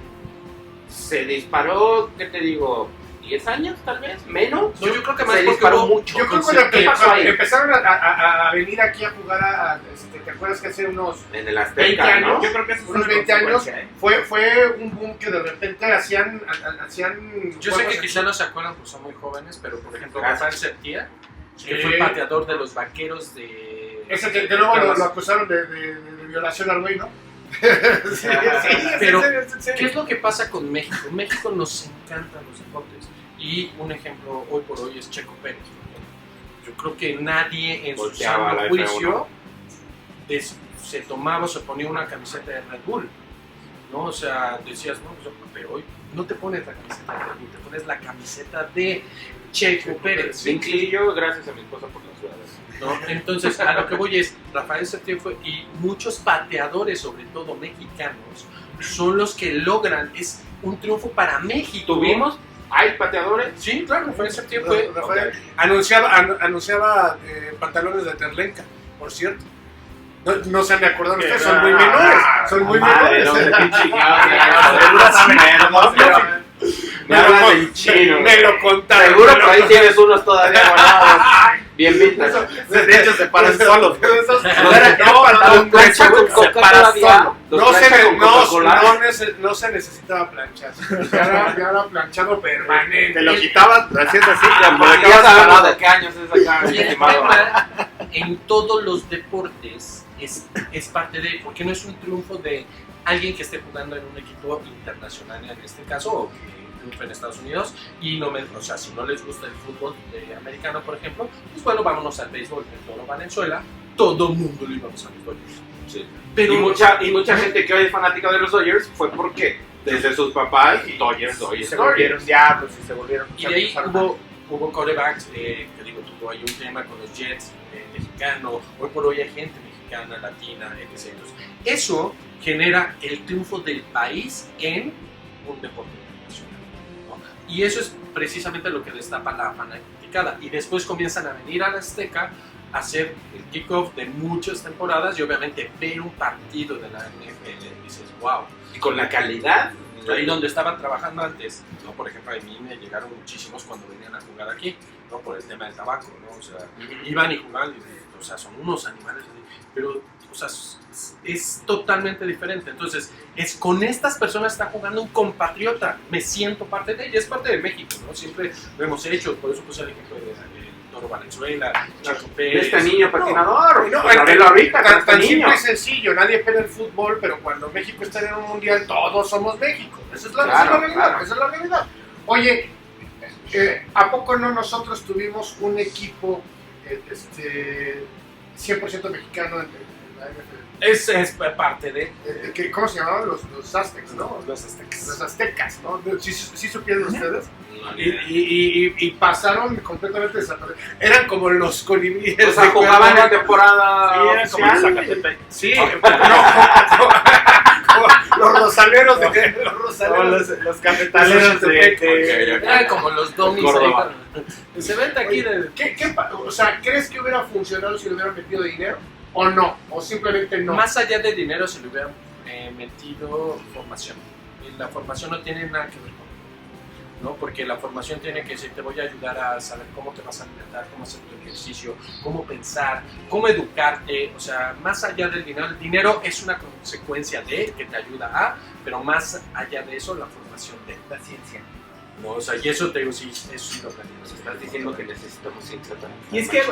Se disparó, ¿qué te digo? ¿10 años tal vez? ¿Menos? No, yo creo que más se porque disparó hubo- mucho. Yo creo que ¿Qué pasó ahí? empezaron a venir aquí a jugar ¿te acuerdas que hace unos En el 20 Azteca, años? ¿no? Yo creo que eso es unos una 20 años, consecuencia, fue un boom que de repente hacían Yo sé juegos que quizá no se acuerdan porque son muy jóvenes, pero por ejemplo, Gracias. Rafael Septía, que Sí. fue pateador de los Vaqueros de... ese que luego lo acusaron de violación al güey, ¿no? Sí, Pero, es en serio. ¿qué es lo que pasa con México? En México nos encantan los deportes. Y un ejemplo hoy por hoy es Checo Pérez. Yo creo que nadie en su Volteaba sano la juicio se tomaba, se ponía una camiseta de Red Bull, ¿no? O sea, decías, no, pero hoy no te pones la camiseta de Red Bull, te pones la camiseta de Checo Pérez. Me incluyo gracias a mi esposa por las ciudades. ¿No? Entonces, a lo que voy es, Rafael Septién fue, y muchos pateadores, sobre todo mexicanos, son los que logran, es un triunfo para México. ¿Tuvimos? ¿Hay pateadores? Sí, claro, Rafael Septién fue. Rafael anunciaba pantalones de Terlenca, por cierto. No se me acordaron ustedes, son muy menores. Son muy menores. Me hablas del chino. Me lo contaron. Seguro por ahí tienes unos todavía guardados. Bien vintage. De hecho, se paran solos. Los plancha con coca todavía. No plancha con Coca-Cola. no se necesitaba planchar. Ya era planchado permanente. Te lo quitabas, lo hacías así, Ya sabemos de qué años es acá, mi Y el estimado. tema en todos los deportes es parte de, porque no es un triunfo de alguien que esté jugando en un equipo internacional en este caso, o que triunfe en Estados Unidos, y o sea, si no les gusta el fútbol americano, por ejemplo, pues bueno, vámonos al béisbol, en todo Valenzuela, todo el mundo lo íbamos a los Dodgers. Sí. Pero Y mucha gente que hoy es fanática de los Dodgers fue porque desde sus papás Dodgers. se volvieron diablos y se volvieron. y de ahí hubo quarterbacks, que digo, tuvo ahí un tema con los Jets mexicanos, hoy por hoy hay gente mexicana mexicana, latina, etc. Entonces, eso genera el triunfo del país en un deporte internacional, ¿no? Y eso es precisamente lo que destapa la fanaticada. Y después comienzan a venir a la Azteca a hacer el kickoff de muchas temporadas y obviamente ver un partido de la NFL y dices, wow. Y con la calidad. Ahí donde estaban trabajando antes, ¿no? Por ejemplo, a mí me llegaron muchísimos cuando venían a jugar aquí, ¿no? Por el tema del tabaco, ¿no? O sea, iban y jugaban y, o sea, son unos animales, pero, o sea, es totalmente diferente. Entonces, con estas personas está jugando un compatriota, me siento parte de ella, es parte de México, ¿no? Siempre lo hemos hecho, por eso puse el ejemplo de Toro Valenzuela, Chaco Pérez. Este niño patinador. No, Ahorita, tan niño. simple y sencillo, nadie pega el fútbol, pero cuando México está en un mundial, todos somos México. Esa es la realidad, claro. esa es la realidad. Oye, ¿a poco no nosotros tuvimos un equipo 100% mexicano en la NFL? Es parte de... ¿Cómo se llamaban? Los Aztecs, ¿no? Los aztecas. Los aztecas, ¿no? ¿Sí supieron ustedes? No, Y pasaron completamente desaparecidos. Eran como los colibríes. O sea, jugaban la temporada. Sí, eran como oficial. Zacatepec. Sí, como los rosaleros de Los cafetaleros Eran como los domis. Córdoba. Se vende aquí de... O sea, ¿crees que hubiera funcionado si le hubieran metido dinero? ¿O no? ¿O simplemente no? Más allá de dinero, se le hubieran metido formación. Y la formación no tiene nada que ver con eso, ¿no? Porque la formación tiene que decir, te voy a ayudar a saber cómo te vas a alimentar, cómo hacer tu ejercicio, cómo pensar, cómo educarte. O sea, más allá del dinero, el dinero es una consecuencia de que te ayuda a, pero más allá de eso, la formación de la ciencia. ¿no? O sea, y eso te digo, sí, eso sí lo aprendimos. Nos estás diciendo que necesitamos ciencia también. Y es que,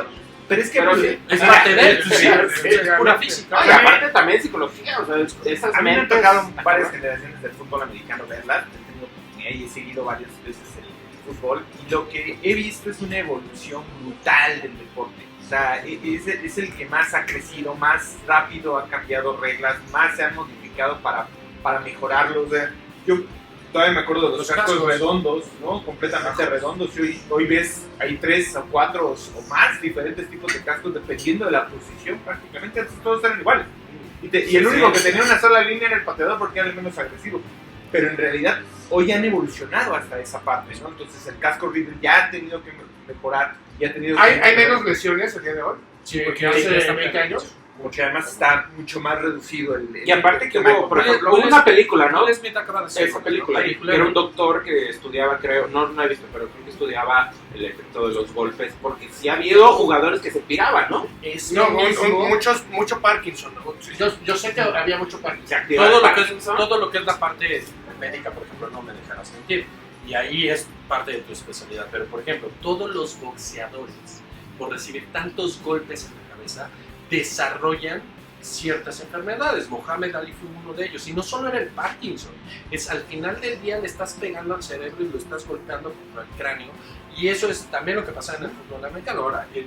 pero es que Pero sí, Es parte de sí, es pura física. No, y aparte también psicología, o sea, esas a mí me han mentes- tocado varias generaciones del fútbol americano verlas, he tenido oportunidad y he seguido varias veces el fútbol y lo que he visto es una evolución brutal del deporte. O sea, es el que más ha crecido, más rápido ha cambiado reglas, más se han modificado para mejorarlo. O sea, yo todavía me acuerdo de los cascos redondos, ¿no? Completamente redondos. Y hoy ves, hay 3 o 4 o más diferentes tipos de cascos dependiendo de la posición. Prácticamente antes todos eran iguales. Y el único que tenía una sola línea era el pateador porque era el menos agresivo. Pero en realidad hoy han evolucionado hasta esa parte, ¿no? Entonces el casco Riddle ya ha tenido que mejorar y ha tenido ¿Hay menos lesiones el día de hoy? Sí, porque porque hace 20 años. porque además está mucho más reducido el Y aparte que hubo, por Will- ejemplo, Will hubo una película, ¿no? Will Smith acaba de hacer Esa película, que era un doctor que estudiaba, creo, no he visto, pero creo que estudiaba el efecto de los golpes, porque sí ha habido jugadores que se tiraban, ¿no? Es No, lo mismo. mucho Parkinson. ¿No? Yo sé que había mucho Parkinson. Se activaba todo el lo, que es, Parkinson. todo lo que es la parte médica, por ejemplo, no me dejarás mentir. Y ahí es parte de tu especialidad. Pero, por ejemplo, todos los boxeadores, por recibir tantos golpes en la cabeza, desarrollan ciertas enfermedades. Mohamed Ali fue uno de ellos. Y no solo era el Parkinson, es al final del día le estás pegando al cerebro y lo estás golpeando contra el cráneo. Y eso es también lo que pasa en el fútbol americano. Ahora, el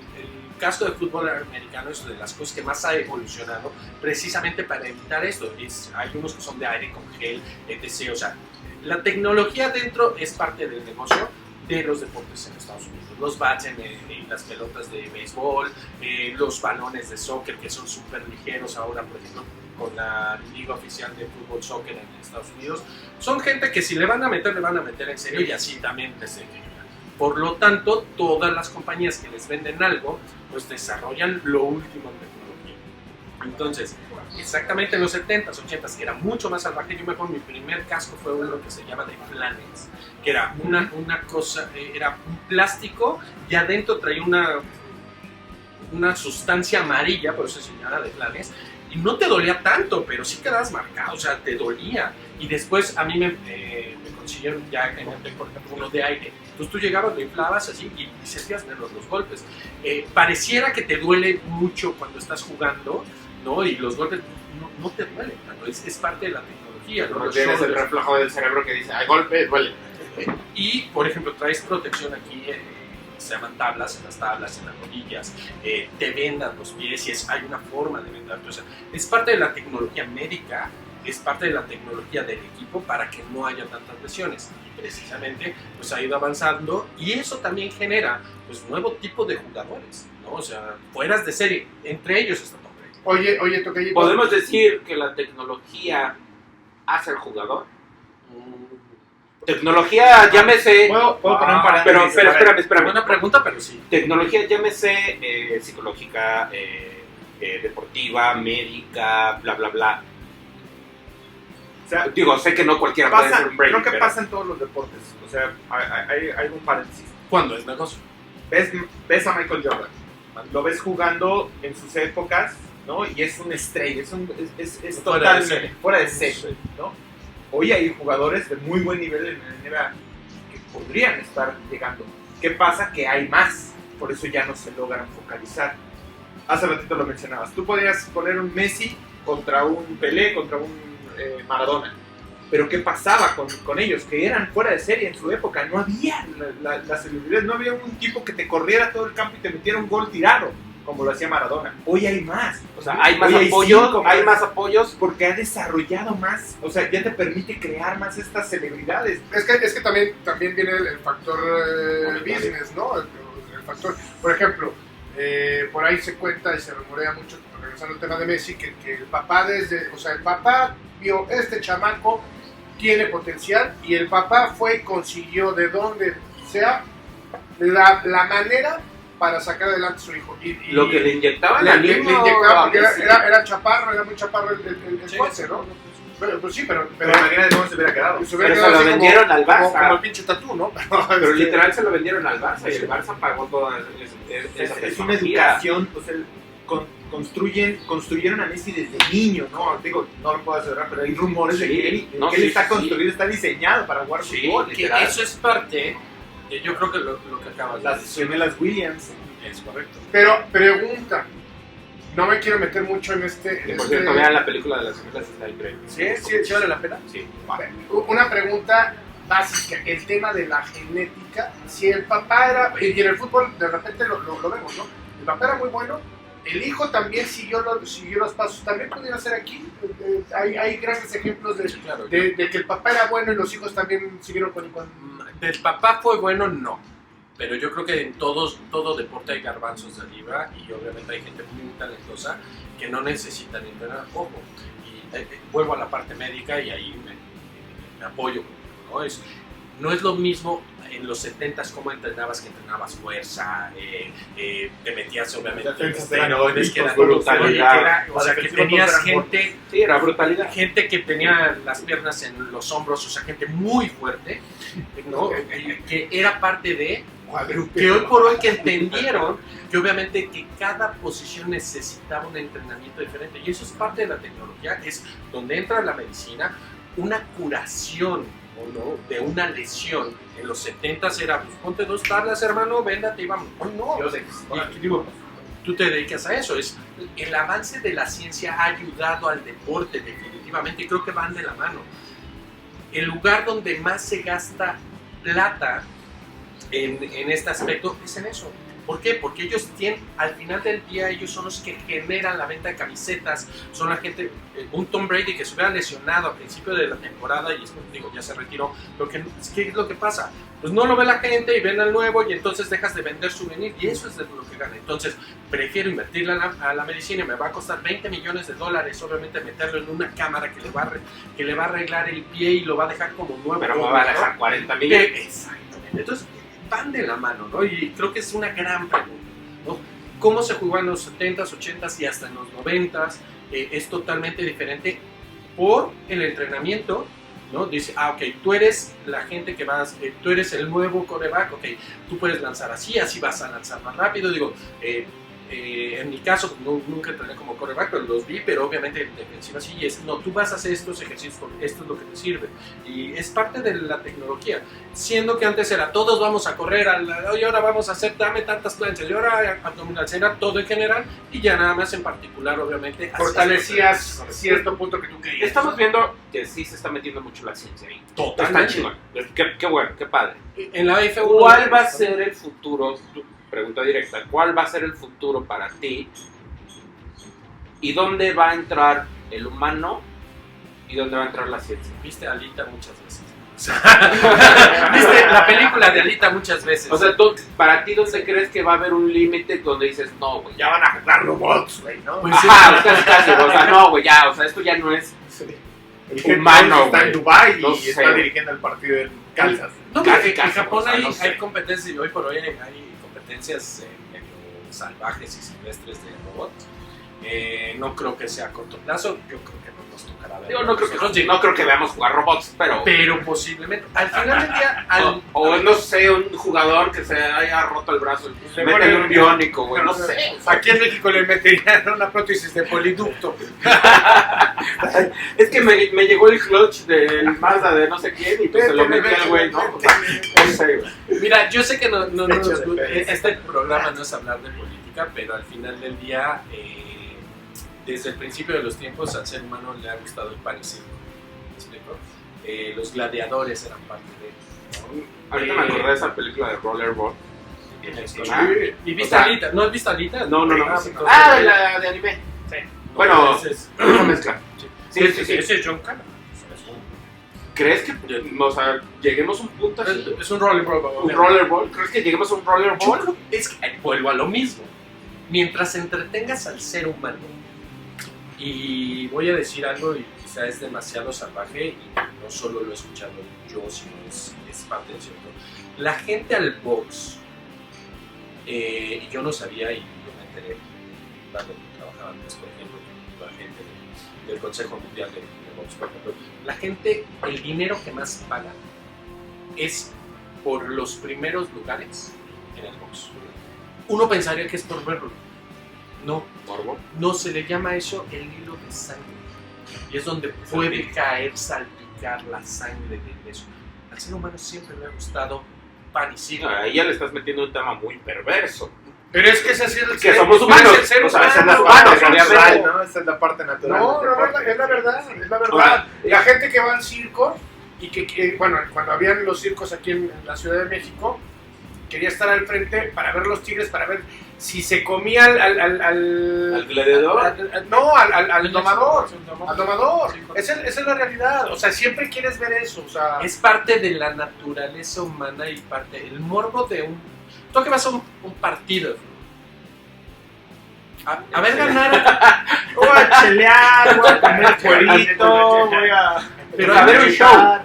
caso del fútbol americano es de las cosas que más ha evolucionado precisamente para evitar esto. Hay unos que son de aire con gel, etc. O sea, la tecnología dentro es parte del negocio de los deportes en Estados Unidos. Los bats en las pelotas de béisbol, los balones de soccer que son súper ligeros ahora, por ejemplo, con la liga oficial de fútbol soccer en Estados Unidos. Son gente que si le van a meter en serio y así también les ayuda. Por lo tanto, todas las compañías que les venden algo, pues desarrollan lo último en tecnología. Entonces, exactamente en los 70s, 80s, que era mucho más salvaje, yo me acuerdo, mi primer casco fue uno que se llama de Flanes, que era una cosa, era un plástico y adentro traía una sustancia amarilla, por eso se llama de Flanes, y no te dolía tanto, pero sí quedabas marcado, o sea, te dolía. Y después a mí me consiguieron ya, por ejemplo, uno de aire. Entonces tú llegabas, lo inflabas así y sentías menos los golpes. Pareciera que te duele mucho cuando estás jugando, ¿no? Y los golpes no te duelen tanto, es parte de la tecnología, ¿no? No Los tienes el shoulders. reflejo del cerebro que dice, hay golpe, duele. Y, por ejemplo, traes protección aquí, se llaman tablas, en las tablas, en las rodillas, te vendan los pies y hay una forma de vendarte. O sea, es parte de la tecnología médica, es parte de la tecnología del equipo para que no haya tantas lesiones. Y precisamente, pues ha ido avanzando y eso también genera, pues, nuevo tipo de jugadores, ¿no? O sea, fueras de serie. Entre ellos está Tom Brady. Oye, Tocayito. ¿Podemos decir que la tecnología hace al jugador? Tecnología, llámese... ¿Puedo poner un paréntesis? Pero espérame. Buena pregunta, pero sí. Tecnología, llámese psicológica, deportiva, médica, bla, bla, bla. O sea, Digo, sé que no cualquiera puede ser un Brady, creo que pero- pasa en todos los deportes. O sea, hay un paréntesis. ¿Cuándo es negocio? Ves a Michael Jordan, lo ves jugando en sus épocas, ¿no? Y es un estrella, es Fuera de totalmente serie. fuera de serie, ¿no? Hoy hay jugadores de muy buen nivel en la NBA que podrían estar llegando. ¿Qué pasa? Que hay más, por eso ya no se logran focalizar. Hace ratito lo mencionabas, tú podías poner un Messi contra un Pelé, contra un Maradona. Pero ¿qué pasaba con ellos? Que eran fuera de serie en su época. No había la celebridad, no había un tipo que te corriera todo el campo y te metiera un gol tirado, como lo hacía Maradona. Hoy hay más. O sea, hay más Hoy apoyos, cinco hay más. más apoyos. Porque ha desarrollado más. O sea, ya te permite crear más estas celebridades. Es que también viene el factor business, ¿no? El factor, por ejemplo, por ahí se cuenta y se rumorea mucho, regresando al tema de Messi, que el papá el papá vio este chamaco tiene potencial y el papá fue y consiguió de donde sea la manera para sacar adelante a su hijo. Y Lo que le inyectaban le al inyectaba niño, porque Messi. era chaparro, era muy chaparro el Sí, cuate, ¿no? Pues sí, pero Pero imagínate cómo se hubiera quedado. se hubiera Pero quedado se lo así vendieron al Barça. como el pinche tatú, ¿no? Pero literal se lo vendieron al Barça y el Barça pagó toda esa Es una tecnología. educación, o sea, construyeron a Messi desde niño, ¿no? Digo, no lo puedo asegurar, pero hay rumores de Sí, que él, no, que él sí, está sí. construido, está diseñado para jugar Sí, fútbol. Que literal. eso es parte, yo creo que lo que acabas de Las decir gemelas Williams. es correcto. Pero pregunta, no me quiero meter mucho en este... Que por cierto, vean la película de las gemelas, está increíble. ¿Sí vale la pena? Sí. Una pregunta básica, el tema de la genética, si el papá era, y en el fútbol de repente lo vemos, ¿no? El papá era muy bueno, el hijo también siguió los pasos, también pudiera ser aquí, hay grandes ejemplos Sí, claro. de que el papá era bueno y los hijos también siguieron con... Del papá fue bueno, no. Pero yo creo que en todo deporte hay garbanzos de libra y obviamente hay gente muy talentosa que no necesitan entrenar poco. Y vuelvo a la parte médica y ahí me apoyo. No es lo mismo en los 70s como entrenabas, que entrenabas fuerza, te metías obviamente en Defensas eran esteroides, que era brutalidad. o sea, que Defensivos tenías eran gente... Sí, era brutalidad. Gente que tenía las piernas en los hombros, o sea, gente muy fuerte, ¿no? Que era parte de... Que hoy por hoy que entendieron que obviamente que cada posición necesitaba un entrenamiento diferente. Y eso es parte de la tecnología, es donde entra la medicina, una curación, ¿o no?, de una lesión. En los 70s era, pues ponte 2 tablas, hermano, véndate y vamos. Hoy no. Y digo, tú te dedicas a eso. El avance de la ciencia ha ayudado al deporte definitivamente y creo que van de la mano. El lugar donde más se gasta plata en este aspecto es en eso. ¿Por qué? Porque ellos tienen, al final del día, ellos son los que generan la venta de camisetas, son la gente, un Tom Brady que se hubiera lesionado al principio de la temporada y después, digo, ya se retiró, ¿qué es lo que pasa? Pues no lo ve la gente y ven al nuevo y entonces dejas de vender souvenir y eso es de lo que gana. Entonces, prefiero invertirle a la medicina y me va a costar $20 millones, obviamente meterlo en una cámara que le va a arreglar el pie y lo va a dejar como nuevo. Pero me va a dejar 40 millones. Exactamente. Entonces, van de la mano, ¿no? Y creo que es una gran pregunta, ¿no? ¿Cómo se jugó en los 70s, 80s y hasta en los 90s? Es totalmente diferente por el entrenamiento, ¿no? Dice, ok, tú eres la gente que vas, tú eres el nuevo quarterback, ok, tú puedes lanzar así vas a lanzar más rápido, digo, en mi caso nunca entrené como quarterback, pero los vi, pero obviamente en defensiva sí, tú vas a hacer estos ejercicios, esto es lo que te sirve, y es parte de la tecnología, siendo que antes era, todos vamos a correr, y ahora vamos a hacer, dame tantas planchas, y ahora abdominales, era todo en general, y ya nada más en particular, obviamente, Fortalecías cierto punto que tú querías. Estamos viendo que sí se está metiendo mucho la ciencia ahí. Está totalmente. chingón. Qué bueno, qué padre. En la F1, ¿Cuál va a ser el futuro? Pregunta directa. ¿Cuál va a ser el futuro para ti? ¿Y dónde va a entrar el humano? ¿Y dónde va a entrar la ciencia? Viste a Alita muchas veces. O sea, viste la película de Alita muchas veces. O sea, tú, para ti, ¿dónde crees que va a haber un límite donde dices, no, güey, Ya van a jugar robots, güey, ¿no? Pues ajá, casi, o sea, no, güey, ya, o sea, esto ya no es El jefe humano, está güey. en Dubái No y sé, está güey. dirigiendo el partido en Kansas. no, casi, en casi, Japón o sea, hay, no sé. hay competencias, y hoy por hoy hay competencias medio salvajes y silvestres de robots. No creo que sea a corto plazo, yo creo que no nos tocará ver. Digo, no creo que veamos jugar robots, Pero posiblemente, al final del día, o no sé, un jugador que se haya roto el brazo y Le meten ponen- un biónico, güey, no sé. Aquí en México le meterían una prótesis de poliducto. Es que me llegó el clutch del Mazda de no sé quién y pues se lo metí al güey, ¿no? O sea, no sé, güey. mira, yo sé que no Fecha nos de gusta- pez. este programa no es hablar de política, pero al final del día, desde el principio de los tiempos, al ser humano le ha gustado el pan y circo. ¿Me explico? Los gladiadores eran parte de él, ¿no? Ahorita me acordé de esa película de Rollerball. ¿Y viste O sea, Alita? ¿No has visto Alita? No. Entonces, La de anime. no, Bueno, ese es- una mezcla. Sí, ese es John Cena. ¿Crees que, o sea, lleguemos a un punto así? Es un rollerball. ¿Un rollerball? ¿Crees que lleguemos a un Yo rollerball? creo- es que vuelvo a lo mismo. Mientras entretengas al ser humano, y voy a decir algo y quizá es demasiado salvaje, y no solo lo he escuchado yo, sino es parte de cierto. La gente al box, y yo no sabía, y yo me enteré cuando trabajaba antes, por ejemplo, con la gente del Consejo Mundial de Box, por ejemplo, la gente, el dinero que más paga es por los primeros lugares en el box. Uno pensaría que es por verlo. No, no se le llama eso el hilo de sangre. Y es donde puede caer, salpicar la sangre de eso. Al ser humano siempre le ha gustado pan y circo. Ahí ya le estás metiendo un tema muy perverso. Pero es que es así el Que somos humanos, el ser o sea, humano. ser Esa humanos, es la parte obviamente. natural, ¿no? Esa es la parte natural. No, del no, deporte. es la verdad, es la verdad. Ahora, La gente que va al circo y que, bueno, cuando habían los circos aquí en la Ciudad de México, quería estar al frente para ver los tigres, para ver si se comía ¿Al gladiador? no, al domador. Al domador. Sí, Esa es la realidad. O sea, siempre quieres ver eso. O sea, Es parte de la naturaleza humana y parte, el morbo de un... Tú que vas a un partido de fútbol. A ver ganar, Voy a chelear, voy a comer cuerito, voy a... pero a ver un show.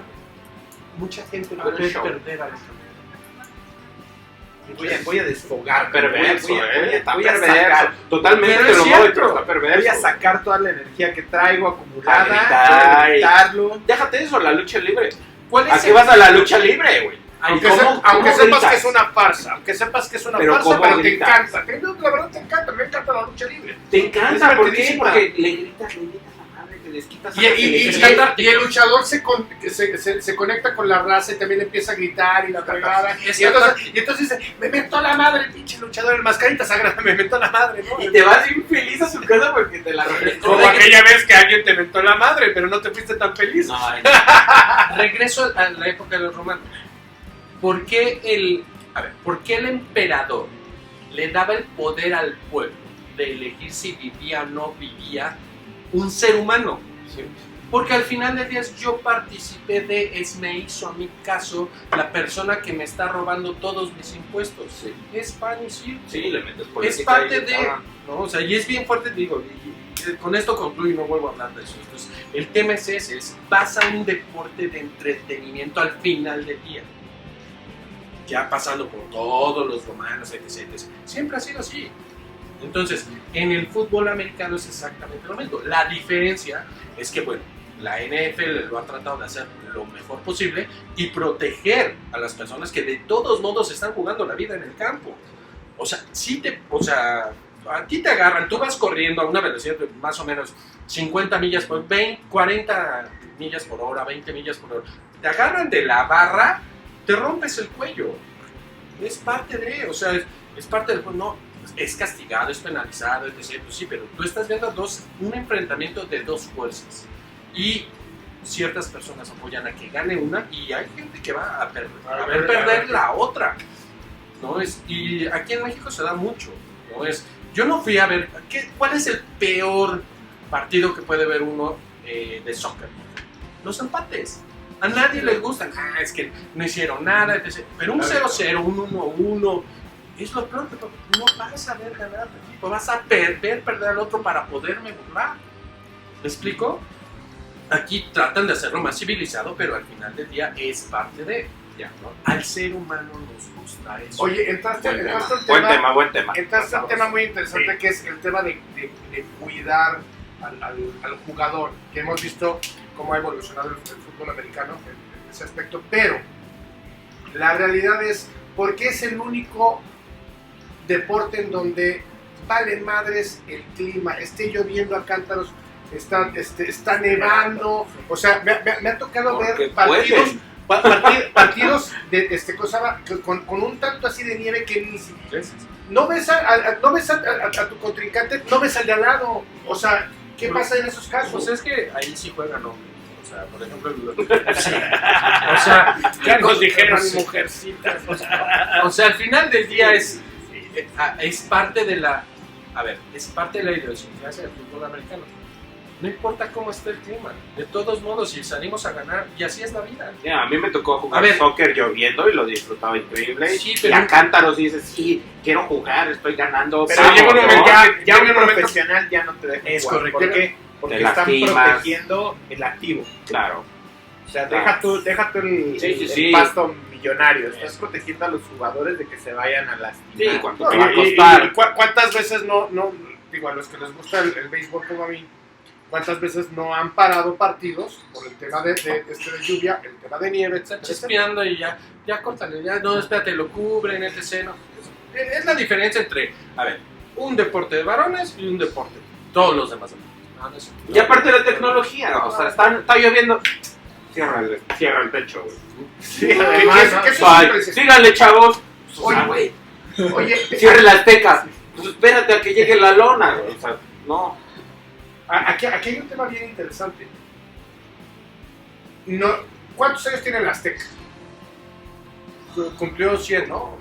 mucha gente A ver, puede show. perder a los Voy a desfogar. Perverso, voy a está voy a perverso. sacar. Totalmente Pero te es lo doy, cierto. pero está perverso. Voy a sacar toda la energía que traigo acumulada, A gritar, voy a gritarlo. Déjate eso, la lucha libre. ¿Cuál ¿A es qué vas a la lucha libre, güey? aunque, ¿Cómo- aunque cómo sepas gritas? que es una farsa, aunque sepas que es una Pero farsa, ¿cómo pero te gritas? encanta. La verdad te encanta, me encanta la lucha libre. Te Es encanta, ¿por qué? divertidísima. Porque le gritas a la madre, que les quitas Y el luchador se conecta con la raza y también empieza a gritar y la fregada. Y entonces dice, me mentó la madre, pinche luchador, el mascarita sagrada, me mentó la madre, ¿no? Y te vas infeliz a su casa porque te la regresó. Como aquella vez que alguien te mentó la madre, pero no te fuiste tan feliz. No, Regreso a la época de los romanos. ¿Por qué el emperador le daba el poder al pueblo de elegir si vivía o no vivía un ser humano? Porque al final del día yo participé me hizo a mi caso la persona que me está robando todos mis impuestos. Es pan y circo. sí, le metes Es política parte ahí, de, cabrón. ¿no? O sea, y es bien fuerte, digo, y con esto concluyo y no vuelvo a hablar de eso. Entonces, el tema es ese, vas a un deporte de entretenimiento al final del día. Ya pasando por todos los romanos, etc. Siempre ha sido así. Entonces, en el fútbol americano es exactamente lo mismo. La diferencia es que, bueno, la NFL lo ha tratado de hacer lo mejor posible y proteger a las personas que de todos modos están jugando la vida en el campo. O sea, a ti te agarran, tú vas corriendo a una velocidad de más o menos 50 millas por 20, 40 millas por hora, 20 millas por hora. Te agarran de la barra, te rompes el cuello. Es parte de, o sea, es parte del, no, es castigado, es penalizado, etc. Pues sí, pero tú estás viendo un enfrentamiento de dos fuerzas. Y ciertas personas apoyan a que gane una y hay gente que va a ver perder la otra. ¿No? Y aquí en México se da mucho. ¿No? Yo no fui a ver, ¿cuál es el peor partido que puede ver uno de soccer? Los empates. A nadie les gusta. Es que no hicieron nada. Pero un 0-0, un 1-1, es lo peor que no vas a ver ganar al equipo. Vas a ver perder al otro para poderme burlar. ¿Me explico? Aquí tratan de hacerlo más civilizado, pero al final del día es parte de... Ya, ¿no? Al ser humano nos gusta eso. Oye, entraste en Buen tema. entraste en un tema muy interesante que es el tema de cuidar al jugador, que hemos visto cómo ha evolucionado el fútbol americano en ese aspecto, pero la realidad es, ¿por qué es el único deporte en donde vale madres el clima, esté lloviendo a cántaros, está nevando? O sea, me ha tocado ver partidos de con un tanto así de nieve que ni siquiera no ves a tu contrincante, no ves al de al lado. O sea, ¿qué pasa en esos casos? Pues es que ahí sí juegan hombres. O sea, por ejemplo, sí. O sea, ya nos dijeron mujercitas. O sea, al final del día es parte de la, es parte de la idiosincrasia del fútbol americano. No importa cómo esté el clima, de todos modos, si salimos a ganar, y así es la vida. Yeah, a mí me tocó jugar soccer lloviendo y lo disfrutaba increíble. Sí, pero y a cántaros dices, sí, quiero jugar, estoy ganando. Pero llega un momento, ya un profesional ya no te deja es jugar. correcto. ¿Por qué? Porque Te están lastimas. protegiendo el activo. Claro. O sea, deja tú el Sí. pasto millonario. Estás protegiendo a los jugadores de que se vayan a lastimar. Sí, cuánto No, te va a costar. ¿Cuántas veces no, digo, a los que les gusta el béisbol como a mí, cuántas veces no han parado partidos por el tema de lluvia, el tema de nieve, Está etcétera? chispeando y ya córtale, ya no, espérate, lo cubren, etc. No. Es la diferencia entre, un deporte de varones y un deporte de todos los demás. No es Y aparte de la tecnología, o sea, está lloviendo. Cierra el techo, güey. Sí, además, ¿qué es eso? Ay, síganle, chavos. Oye, Cierre las tecas. Pues espérate a que llegue la lona, güey. O sea, no. aquí hay un tema bien interesante. ¿Cuántos años tiene el Azteca? Cumplió 100, ¿no?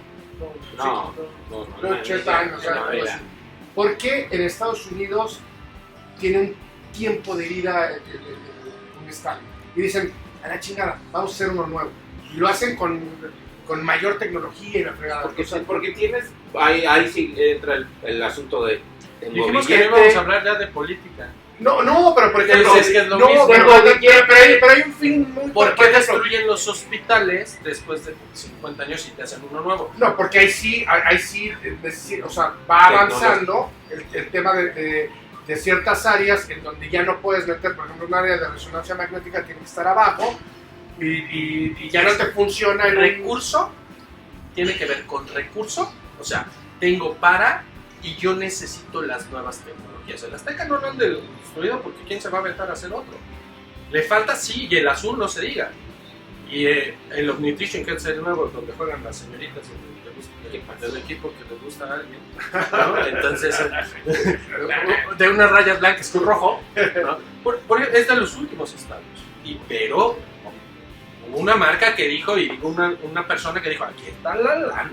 No. Cumplió 80 años. algo así. ¿Por qué en Estados Unidos tiene un tiempo de vida un estadio? Y dicen, a la chingada, vamos a hacer uno nuevo. Y lo hacen con mayor tecnología y la fregada. Porque tienes. Ahí sí entra el asunto de. Dijimos que no íbamos a hablar ya de política. No, pero por ejemplo, Es que es lo mismo. pero hay un fin muy... ¿Por qué ejemplo, destruyen los hospitales después de 50 años y te hacen uno nuevo? No, porque ahí sí, o sea, va avanzando el tema de ciertas áreas en donde ya no puedes meter, por ejemplo, un área de resonancia magnética tiene que estar abajo y ya no te funciona el Recurso tiene que ver con recurso, o sea, tengo y yo necesito las nuevas tecnologías. El Azteca no lo han destruido porque ¿quién se va a aventar a hacer otro? Le falta, sí, y el azul no se diga. Y el Omnitrition, que es el nuevo, donde juegan las señoritas del equipo que les gusta a alguien, ¿no? Entonces, de unas rayas blancas con rojo, ¿no? Es de los últimos estadios. Pero hubo una marca que dijo, y una persona que dijo, aquí está la lana.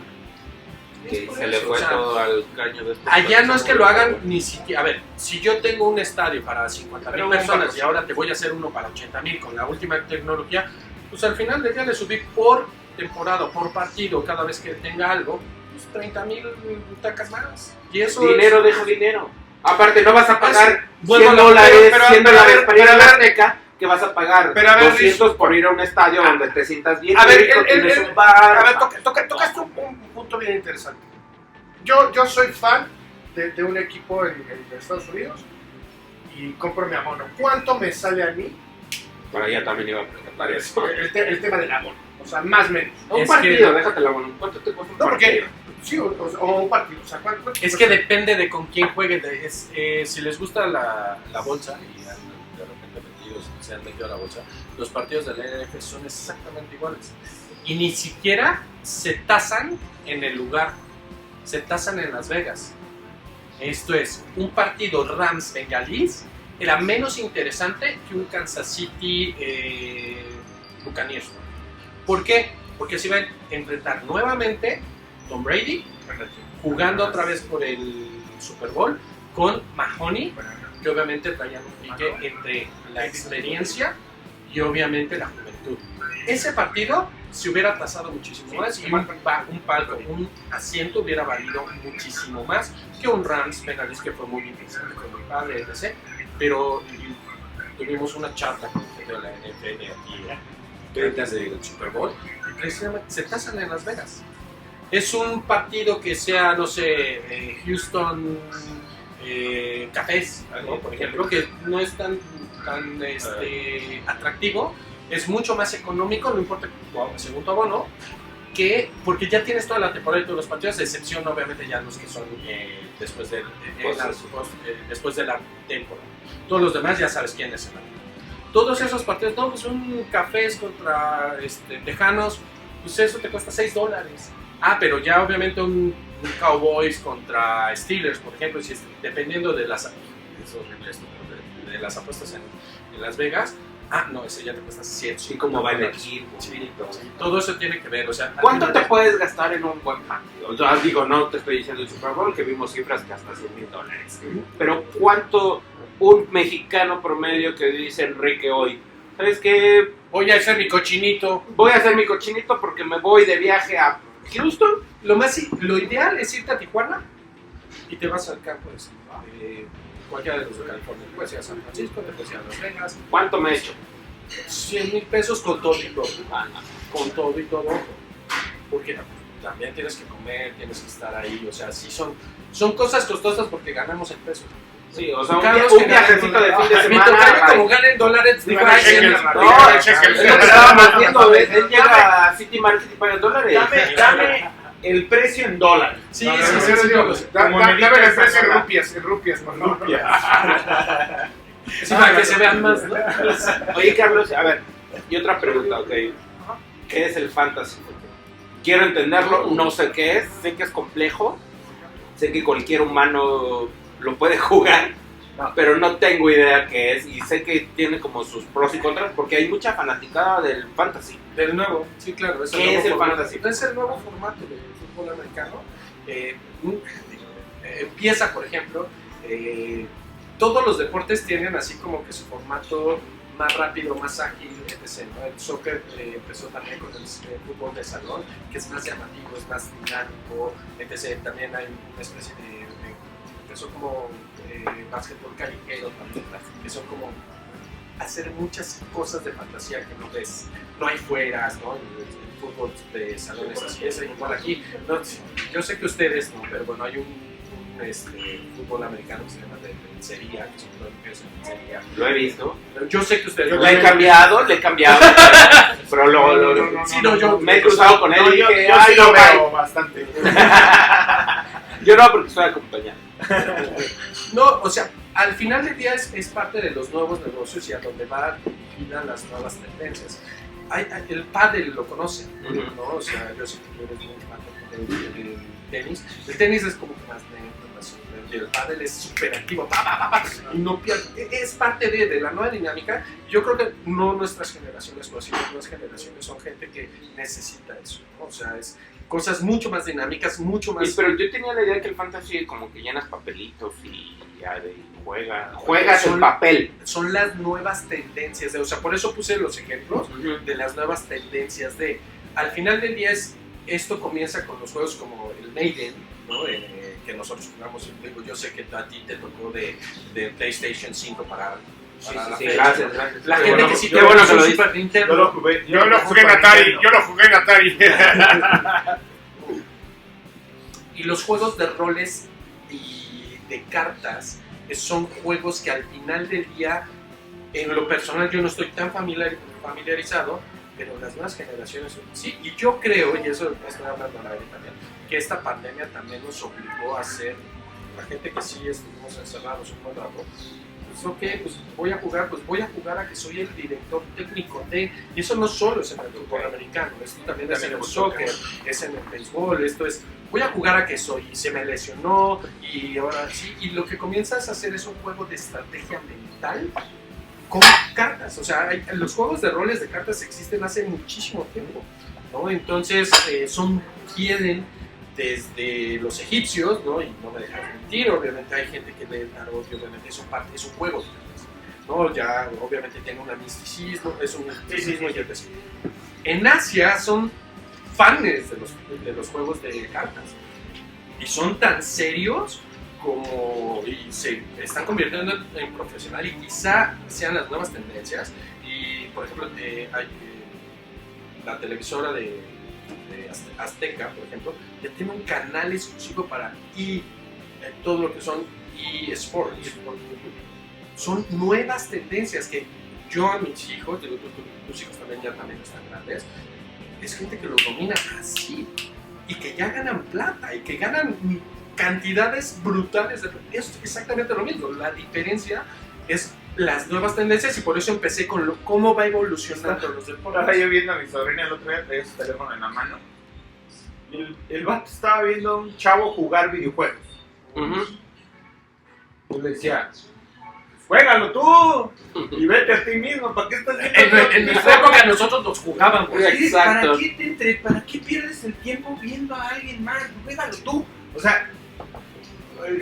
Que se le fue todo al caño de estos. Allá no es que lo hagan ni siquiera. A ver, si yo tengo un estadio para 50,000 personas y ahora te voy a hacer uno para 80,000 con la última tecnología, pues al final del día le subí por temporada, por partido, cada vez que tenga algo, pues 30,000 butacas más. Y eso Dinero deja dinero. Aparte, no vas a pagar Bueno, $100 pero, 100 dólares para ir a la pero, Azteca, que vas a pagar pero, a ver, 200 por ir a un estadio donde te sientas bien. A ver, rico, tienes un bar. a ver, tocaste un punto bien interesante. Yo soy fan de un equipo en Estados Unidos y compro mi abono. ¿Cuánto me sale a mí? Para allá también iba a preguntar eso. El tema del abono. O sea, más o menos. Un Es partido, que- déjate la mano. ¿Cuánto te cuesta un No, porque... partido? Sí, o un partido. O sea, ¿cuánto? Es que depende de con quién jueguen. Si les gusta la bolsa y de repente se han metido a la bolsa, los partidos de la NF son exactamente iguales. Y ni siquiera se tasan en el lugar, se tasan en Las Vegas. Esto es, un partido Rams-Bengalís era menos interesante que un Kansas City Buccaneers. ¿Por qué? Porque se iban a enfrentar nuevamente Tom Brady, jugando otra vez por el Super Bowl, con Mahoney, que obviamente traían un pique entre la experiencia y obviamente la juventud. magnitud. Ese partido se hubiera tasado muchísimo más y un palco, un asiento hubiera valido muchísimo más que un Rams Bengalís, que fue muy interesante con mi padre, etc. Pero tuvimos una charla con gente de la NFL aquí antes del Super Bowl y precisamente se tasan en Las Vegas. Es un partido que sea, no sé, Houston Cafés, ¿no? Por ejemplo, que no es tan atractivo, es mucho más económico, no importa según tu abono, porque ya tienes toda la temporada y todos los partidos, a excepción obviamente ya los que son después de la temporada. Todos los demás ya sabes quiénes son. Todos esos partidos, no, pues un Cafés contra Tejanos, pues eso te cuesta $6. Pero ya obviamente un Cowboys contra Steelers, por ejemplo, si dependiendo de las apuestas en Las Vegas, no, ese ya te cuesta 7. Sí, como va el equipo. Sí, todo eso tiene que ver, o sea... ¿Cuánto te puedes gastar en un buen partido? O sea, digo, no te estoy diciendo el Super Bowl, que vimos cifras que hasta $100,000. Pero ¿cuánto un mexicano promedio que dice Enrique hoy? ¿Sabes qué? Voy a hacer mi cochinito. Voy a hacer mi cochinito porque me voy de viaje a Houston. Lo ideal es irte a Tijuana y te vas al campo de cualquiera de los de California. Puedes ir a San Francisco, te puedes ir a Las Vegas. ¿Cuánto me he hecho? $100,000 con todo y todo. Con todo y todo. Porque también tienes que comer, tienes que estar ahí. O sea, sí son cosas costosas porque ganamos en pesos. Sí, o sea, un viajecito de fin de semana. Mi tocayo como gana en dólares, digo, es lo que estábamos viendo. Él llega a City Market y paga $. Dame el precio en dólares. Sí, Dame el precio en rupias. Sí, para que se vean más, ¿no? Oye, Carlos, a ver, y otra pregunta, ¿ok? ¿Qué es el fantasy? Quiero entenderlo, no sé qué es, sé que es complejo, sé que cualquier humano lo puede jugar, pero no tengo idea qué es, y sé que tiene como sus pros y contras, porque hay mucha fanaticada del fantasy. Del nuevo, sí, claro. ¿Qué es el fantasy? Es el nuevo formato de fútbol americano. Empieza, por ejemplo, todos los deportes tienen así como que su formato más rápido, más ágil, etc. ¿no? El soccer empezó también con el fútbol de salón, que es más llamativo, es más dinámico, etc. También hay una especie de empezó como básquetbol callejero también, que son como hacer muchas cosas de fantasía que no ves, no hay fueras, ¿no? El fútbol de salones así es, igual aquí, no, yo sé que ustedes no, pero bueno, hay un fútbol americano que se llama de lencería, que son los de lencería. Lo he visto. Yo sé que ustedes le he cambiado, pero sí, no, yo me he cruzado con él y dije, yo sí lo veo bastante. Yo no, porque estoy acompañado. No, o sea, al final del día es parte de los nuevos negocios y a donde van las nuevas tendencias. El pádel lo conocen, ¿no? O sea, yo sé que tú eres muy fan del tenis. El tenis es como que más lento, más lento, y el pádel es súper activo, y no pierde. Es parte de la nueva dinámica. Yo creo que no nuestras generaciones, pero sí las nuevas generaciones son gente que necesita eso, ¿no? O sea, es cosas mucho más dinámicas, mucho más... Pero yo tenía la idea que el fantasy como que llenas papelitos y ya juegas el papel. Son las nuevas tendencias, o sea, por eso puse los ejemplos de las nuevas tendencias al final del día esto comienza con los juegos como el Maiden, ¿no? Que nosotros jugamos, yo sé que a ti te tocó de PlayStation 5 para Sí, la gracias. La gente que sí qué bueno que lo Super Nintendo. Yo lo jugué en Atari. Y los juegos de roles y de cartas son juegos que al final del día, en lo personal yo no estoy tan familiarizado, pero las nuevas generaciones sí. Y yo creo, y eso estoy hablando a la vez también, que esta pandemia también nos obligó a hacer, la gente que sí estuvimos encerrados un buen rato, pues ok, pues voy a jugar a que soy el director técnico de, y eso no solo es en el fútbol americano, esto también es en el soccer, es en el béisbol, esto es, voy a jugar a que soy, y se me lesionó, y ahora sí, y lo que comienzas a hacer es un juego de estrategia mental con cartas, o sea, los juegos de roles de cartas existen hace muchísimo tiempo, ¿no? Entonces vienen desde los egipcios, ¿no? Y no me dejan mentir, obviamente hay gente que lee el tarot, y obviamente es un juego de cartas. ¿no? Ya obviamente tiene un misticismo, es un misticismo y etc. En Asia son fans de los juegos de cartas y son tan serios como y se están convirtiendo en profesional y quizá sean las nuevas tendencias. Y por ejemplo hay la televisora de Azteca, por ejemplo, ya tiene un canal exclusivo para todo lo que son eSports. Son nuevas tendencias que yo a mis hijos, digo, tus hijos también están grandes, es gente que lo domina así y que ya ganan plata y que ganan cantidades brutales. Es exactamente lo mismo. La diferencia es las nuevas tendencias y por eso empecé con cómo va evolucionando los deportes. Estaba yo viendo a mi sobrina el otro día, traía su teléfono en la mano. Y el vato estaba viendo a un chavo jugar videojuegos. Yo le decía, juégalo tú y vete a ti mismo, ¿para qué estás en nuestra época nosotros nos jugábamos. Exacto. ¿Para qué pierdes el tiempo viendo a alguien más? Juégalo tú. O sea,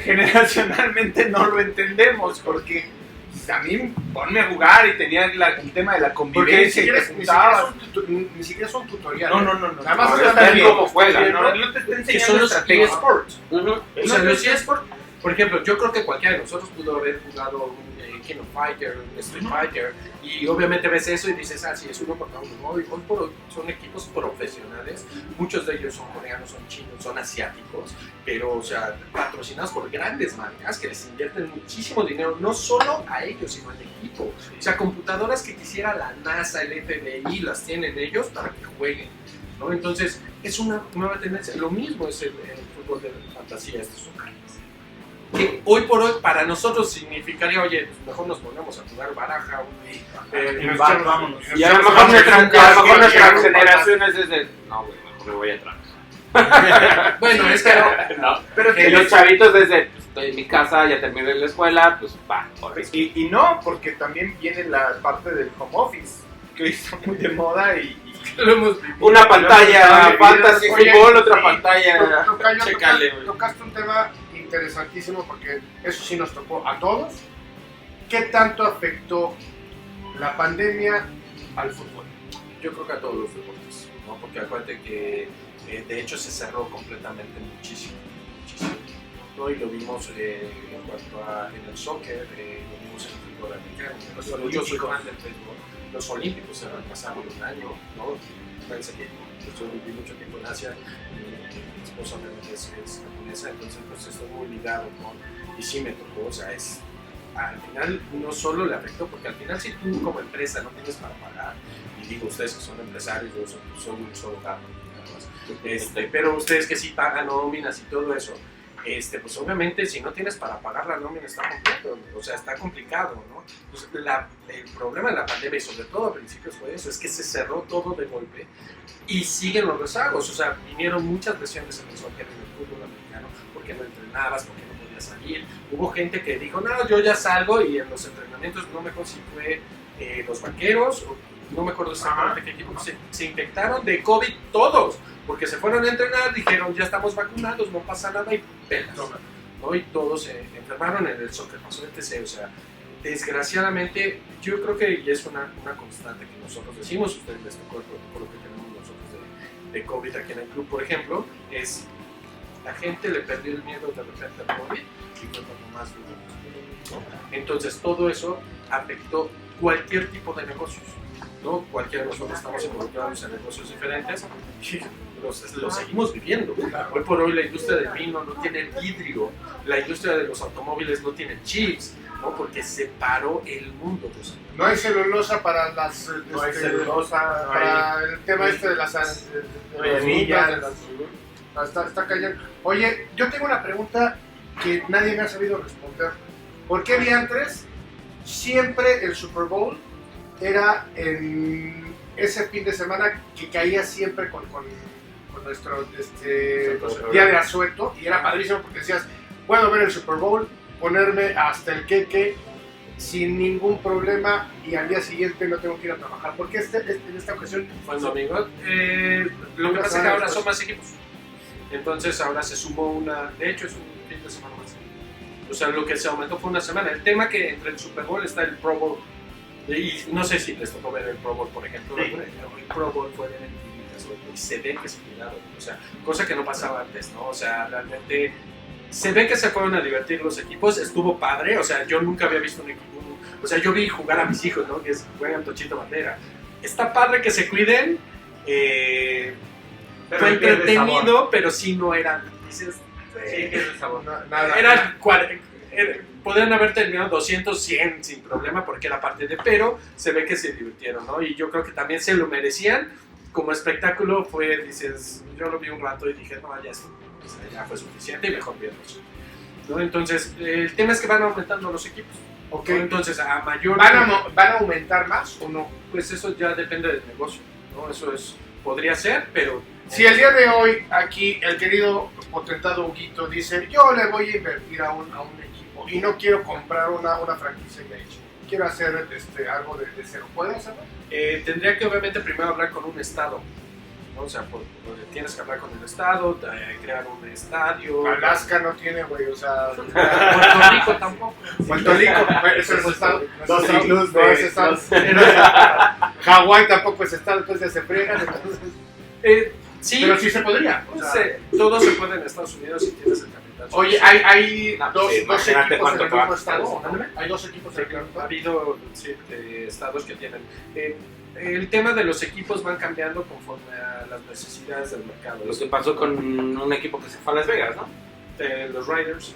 generacionalmente no lo entendemos porque pues, a mí ponme a jugar y tenía el tema de la convivencia y te juntabas. Ni siquiera son tutoriales. No. Nada más No, está bien cómo juegan, no te está Que enseñando son los estrategia. eSports. O sea, los eSports, por ejemplo, yo creo que cualquiera de nosotros pudo haber jugado un King of Fighter, un Street Fighter, y obviamente ves eso y dices, sí, es uno contra uno. Hoy por hoy son equipos profesionales, muchos de ellos son coreanos, son chinos, son asiáticos, pero, o sea, patrocinados por grandes marcas que les invierten muchísimo dinero, no solo a ellos, sino al equipo. O sea, computadoras que quisiera la NASA, el FBI, las tienen ellos para que jueguen, ¿no? Entonces, es una nueva tendencia. Lo mismo es el fútbol de fantasía, estos son cartas. Que hoy por hoy para nosotros significaría, oye, pues mejor nos ponemos a jugar baraja vámonos. Y a lo mejor nuestra generación es desde, no, güey, mejor me voy a trabajar. bueno, es que No. Pero Que los chavitos desde, pues, estoy en mi casa, ya terminé la escuela, pues va, por eso. Y no, porque también viene la parte del home office, que hoy está muy de moda y lo hemos vivido. Una pantalla fantasy Oye, fútbol, otra sí, pantalla. Tocayo, Checale, tocaste un tema interesantísimo porque eso sí nos tocó a todos. ¿Qué tanto afectó la pandemia al fútbol? Yo creo que a todos los deportes, ¿no? Porque acuérdate que de hecho se cerró completamente muchísimo, ¿no? Y lo vimos en cuanto a en el soccer, lo vimos en el fútbol americano. Yo soy fan del fútbol. Los olímpicos se pasaron un año, ¿no? Pensé que yo viví mucho tiempo en Asia, mi esposa obviamente es japonesa, entonces pues estoy muy ligado con, y sí me tocó, o sea, al final no solo le afectó, porque al final si tú como empresa no tienes para pagar, y digo ustedes que son empresarios, yo soy un solo gato, pero ustedes que sí pagan nóminas y todo eso, pues obviamente si no tienes para pagar la nómina está completo, o sea, está complicado, ¿no? Pues el problema de la pandemia y sobre todo a principios fue eso, es que se cerró todo de golpe y siguen los rezagos, o sea, vinieron muchas lesiones en el soccer, en el fútbol americano, porque no entrenabas, porque no podías salir, hubo gente que dijo, no, yo ya salgo y en los entrenamientos, no me acuerdo si fue los Vaqueros, no me acuerdo exactamente qué equipo, se infectaron de COVID todos, porque se fueron a entrenar, dijeron ya estamos vacunados, no pasa nada y pelas, ¿no? Y todos se enfermaron en el soccer, pasó etc. O sea, desgraciadamente yo creo que ya es una constante que nosotros decimos, ustedes les tocó el protocolo que tenemos nosotros de COVID aquí en el club, por ejemplo, es la gente le perdió el miedo de repente al COVID y fue como más duro, ¿no? Entonces todo eso afectó cualquier tipo de negocios, ¿no? Cualquiera de nosotros estamos involucrados en negocios diferentes y lo seguimos viviendo. Hoy por hoy la industria del vino no tiene vidrio, la industria de los automóviles no tiene chips, ¿no? Porque se paró el mundo. Pues. No hay celulosa para las... no hay celulosa, para el tema de las semillas. Está cayendo. Oye, yo tengo una pregunta que nadie me ha sabido responder. ¿Por qué diantres siempre el Super Bowl era en ese fin de semana que caía siempre con nuestro día de asueto? Y era padrísimo porque decías, puedo ver el Super Bowl, ponerme hasta el queque sin ningún problema y al día siguiente no tengo que ir a trabajar. ¿Por qué en esta ocasión fue el domingo? Lo que pasa es que ahora son más equipos. Entonces ahora se sumó de hecho es un fin de semana más. O sea, lo que se aumentó fue una semana. El tema que entre el Super Bowl está el Pro Bowl. Y no sé si les tocó ver el Pro Bowl, por ejemplo. Sí. El Pro Bowl fue en el y se ve que se cuidaron. O sea, cosa que no pasaba antes, ¿no? O sea, realmente se ve que se fueron a divertir los equipos. Estuvo padre. O sea, yo nunca había visto un equipo. O sea, yo vi jugar a mis hijos, ¿no? Que juegan Tochito Bandera. Está padre que se cuiden. Pero Fue pierde entretenido, sabor. pero sí no eran. Dices, Sí, pierde sabor. eran podrían haber terminado 200, 100 sin problema porque era parte de, pero se ve que se divirtieron, ¿no? Y yo creo que también se lo merecían. Como espectáculo fue, dices, yo lo vi un rato y dije, no, ya fue suficiente y mejor verlos, ¿no? Entonces, el tema es que van aumentando los equipos. Ok. ¿No? Entonces, a mayor... ¿Van a aumentar más o no? Pues eso ya depende del negocio, ¿no? Eso podría ser, pero... Si el día de hoy aquí el querido potentado Huguito dice, yo le voy a invertir a un equipo y no quiero comprar una franquicia ya hecha, quiero hacer algo de cero, ¿puedo hacerlo? Tendría que obviamente primero hablar con un estado, ¿no? O sea, tienes que hablar con el estado, crear un estadio. Alaska no tiene, güey, o sea... Puerto Rico tampoco. Puerto Rico, eso es estado. Dos iglús no de- es estado. dos- Hawái tampoco es estado, entonces se fregan, entonces... Sí, Pero sí se podría. O pues, sea, todo se puede en Estados Unidos si tienes el capital. oye, hay No, dos sí, equipos imagínate en cuánto el te va a mismo costar estado, eso, ¿no? ¿no? Hay dos equipos en el mismo Ha estado. habido sí, estados que tienen. El tema de los equipos van cambiando conforme a las necesidades del mercado. Lo que pasó con un equipo que se fue a Las Vegas, ¿no? Los Riders.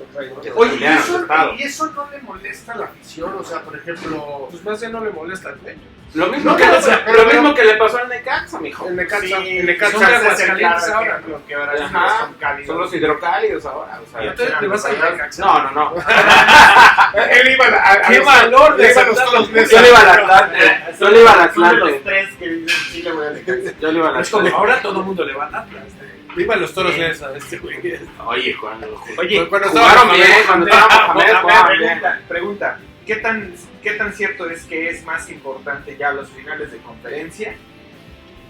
Oye, Ya, estado. ¿y eso no le molesta a la afición? O sea, por ejemplo, Pues más bien no le molesta al dueño. Lo mismo, No, que, pero- lo mismo que le pasó al Necaxa, mijo. el Necaxa, Sí, el Necaxa son de es el Aguascalientes claro ahora, ejemplo, que ahora sí Ajá, son cálidos. Son los hidrocálidos ahora. O sea, ¿Y entonces le vas a ir a Necaxa? no. Él iba a ¡Qué los- valor de le iba a los aceptar todos los meses. Yo le iba al Atlante. Yo le iba al Son de los Atlante. tres que viven en Chile, güey. Yo le iba al Es como Atlante. ahora todo el mundo le va al Atlas. Viva los toros Sí. Nesa, güey. Oye, cuando Oye, Cuando jugaron estaba- bien, cuando estábamos Mohamed, jugaban bien. Pregunta, ¿qué tan cierto es que es más importante ya los finales de conferencia,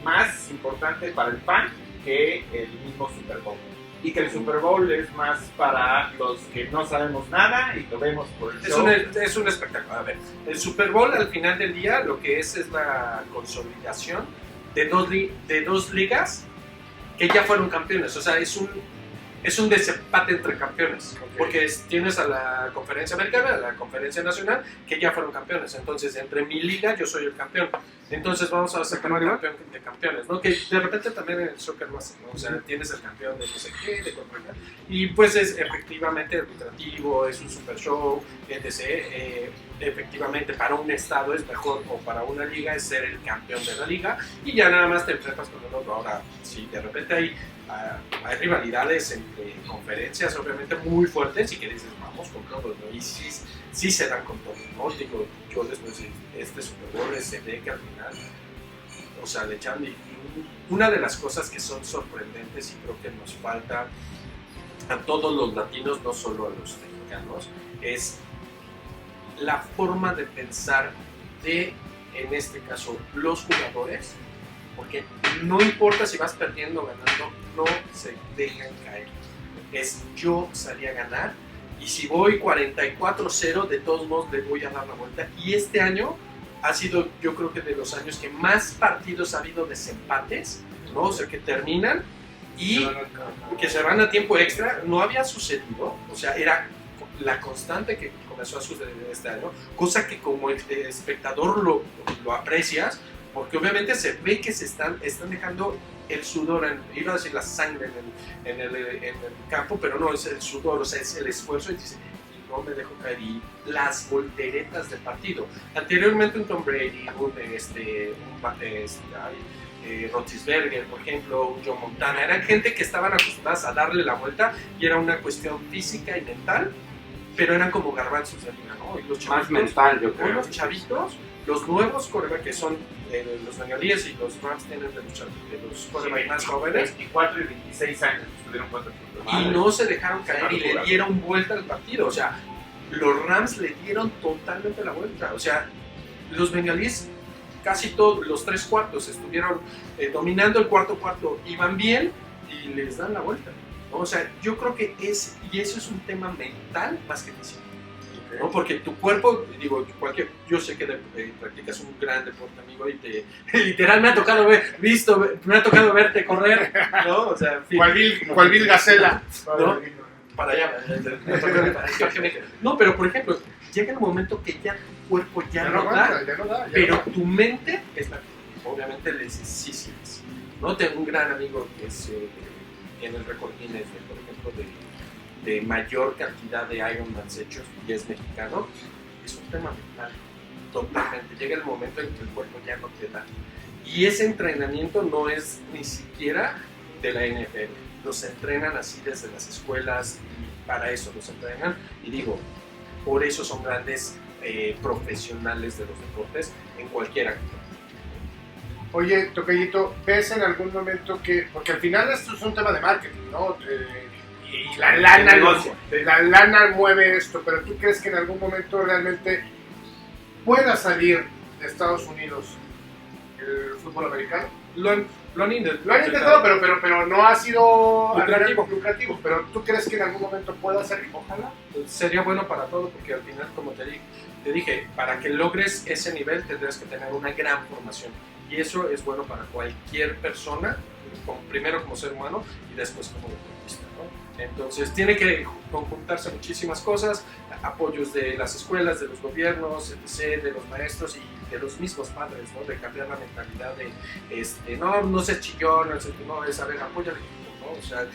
más importante para el fan que el mismo Super Bowl? Y que el Super Bowl es más para los que no sabemos nada y lo vemos por el show. Es un espectáculo. A ver, el Super Bowl al final del día lo que es la consolidación de dos ligas que ya fueron campeones. O sea, es un desempate entre campeones. Porque tienes a la conferencia americana, a la conferencia nacional, que ya fueron campeones. Entonces, entre mi liga, yo soy el campeón. Entonces, vamos a sacar un campeón de campeones, ¿no? Que de repente también en el soccer lo hacen, ¿no? O sea, tienes el campeón de no sé qué, de contra qué. Y pues es efectivamente lucrativo, es un super show, etc. Efectivamente, para un estado es mejor, o para una liga es ser el campeón de la liga. Y ya nada más te enfrentas con el otro. Ahora, si de repente hay rivalidades entre conferencias obviamente muy fuertes y que dices vamos con todo, ¿no? Y sí se dan con todo, ¿no? Digo, yo después de este Super Bowl se ve que al final, o sea, le echan, y una de las cosas que son sorprendentes y creo que nos falta a todos los latinos, no solo a los mexicanos, es la forma de pensar de, en este caso, los jugadores, porque no importa si vas perdiendo o ganando, no se dejan caer. Es yo salí a ganar y si voy 44-0, de todos modos le voy a dar la vuelta. Y este año ha sido, yo creo que de los años que más partidos ha habido desempates, ¿no? O sea, que terminan y que se van a tiempo extra. No había sucedido, o sea, era la constante que comenzó a suceder este año, cosa que como espectador lo aprecias, porque obviamente se ve que se están dejando el sudor, iba a decir la sangre en el campo, pero no, es el sudor, o sea, es el esfuerzo y dice, no me dejo caer, y las volteretas del partido. Anteriormente un Tom Brady, Roethlisberger, por ejemplo, un Joe Montana, eran gente que estaban acostumbradas a darle la vuelta y era una cuestión física y mental, pero eran como garbanzos de harina, ¿no? Y los Más chavitos, mental, yo hoy creo. los chavitos, los nuevos quarterbacks que son los bengalíes y los Rams tienen de los quarterbacks más jóvenes 24 y 26 años estuvieron jugando fútbol. y no se dejaron caer Una y le locura. dieron vuelta al partido. O sea, los Rams le dieron totalmente la vuelta. O sea, los bengalíes casi todos los 3 cuartos estuvieron dominando el cuarto, iban bien y les dan la vuelta. ¿no? O sea, yo creo que y eso es un tema mental más que físico, ¿no? Porque tu cuerpo, digo, yo sé que practicas un gran deporte, amigo, y literal me ha tocado verte correr, ¿no? O sea, en fin. ¿Cuál Bill Gacela? ¿No? Para allá. No, pero por ejemplo, llega el momento que ya tu cuerpo ya no da, pero tu mente es la que obviamente le necesitas, ¿no? Tengo un gran amigo que tiene el récord Guinness, por ejemplo, de mayor cantidad de Ironmans hechos, y es mexicano. Es un tema mental, totalmente. Llega el momento en que el cuerpo ya no te da. Y ese entrenamiento no es ni siquiera de la NFL. Los entrenan así desde las escuelas, y para eso los entrenan. Y digo, por eso son grandes profesionales de los deportes en cualquier actividad. Oye, Tocayito, ¿ves en algún momento que, porque al final esto es un tema de marketing, ¿no? Y la lana mueve esto, pero ¿tú crees que en algún momento realmente pueda salir de Estados Unidos el fútbol americano? Lo han intentado, pero no ha sido lucrativo. Pero ¿tú crees que en algún momento pueda ser? Ojalá. Sería bueno para todo, porque al final, como te dije, para que logres ese nivel tendrás que tener una gran formación. Y eso es bueno para cualquier persona, primero como ser humano y después como deportista, ¿no? Entonces tiene que conjuntarse muchísimas cosas, apoyos de las escuelas, de los gobiernos, etc., de los maestros y de los mismos padres, ¿no? De cambiar la mentalidad de no seas chillón, no es saber apoyar al equipo, ¿no? O sea,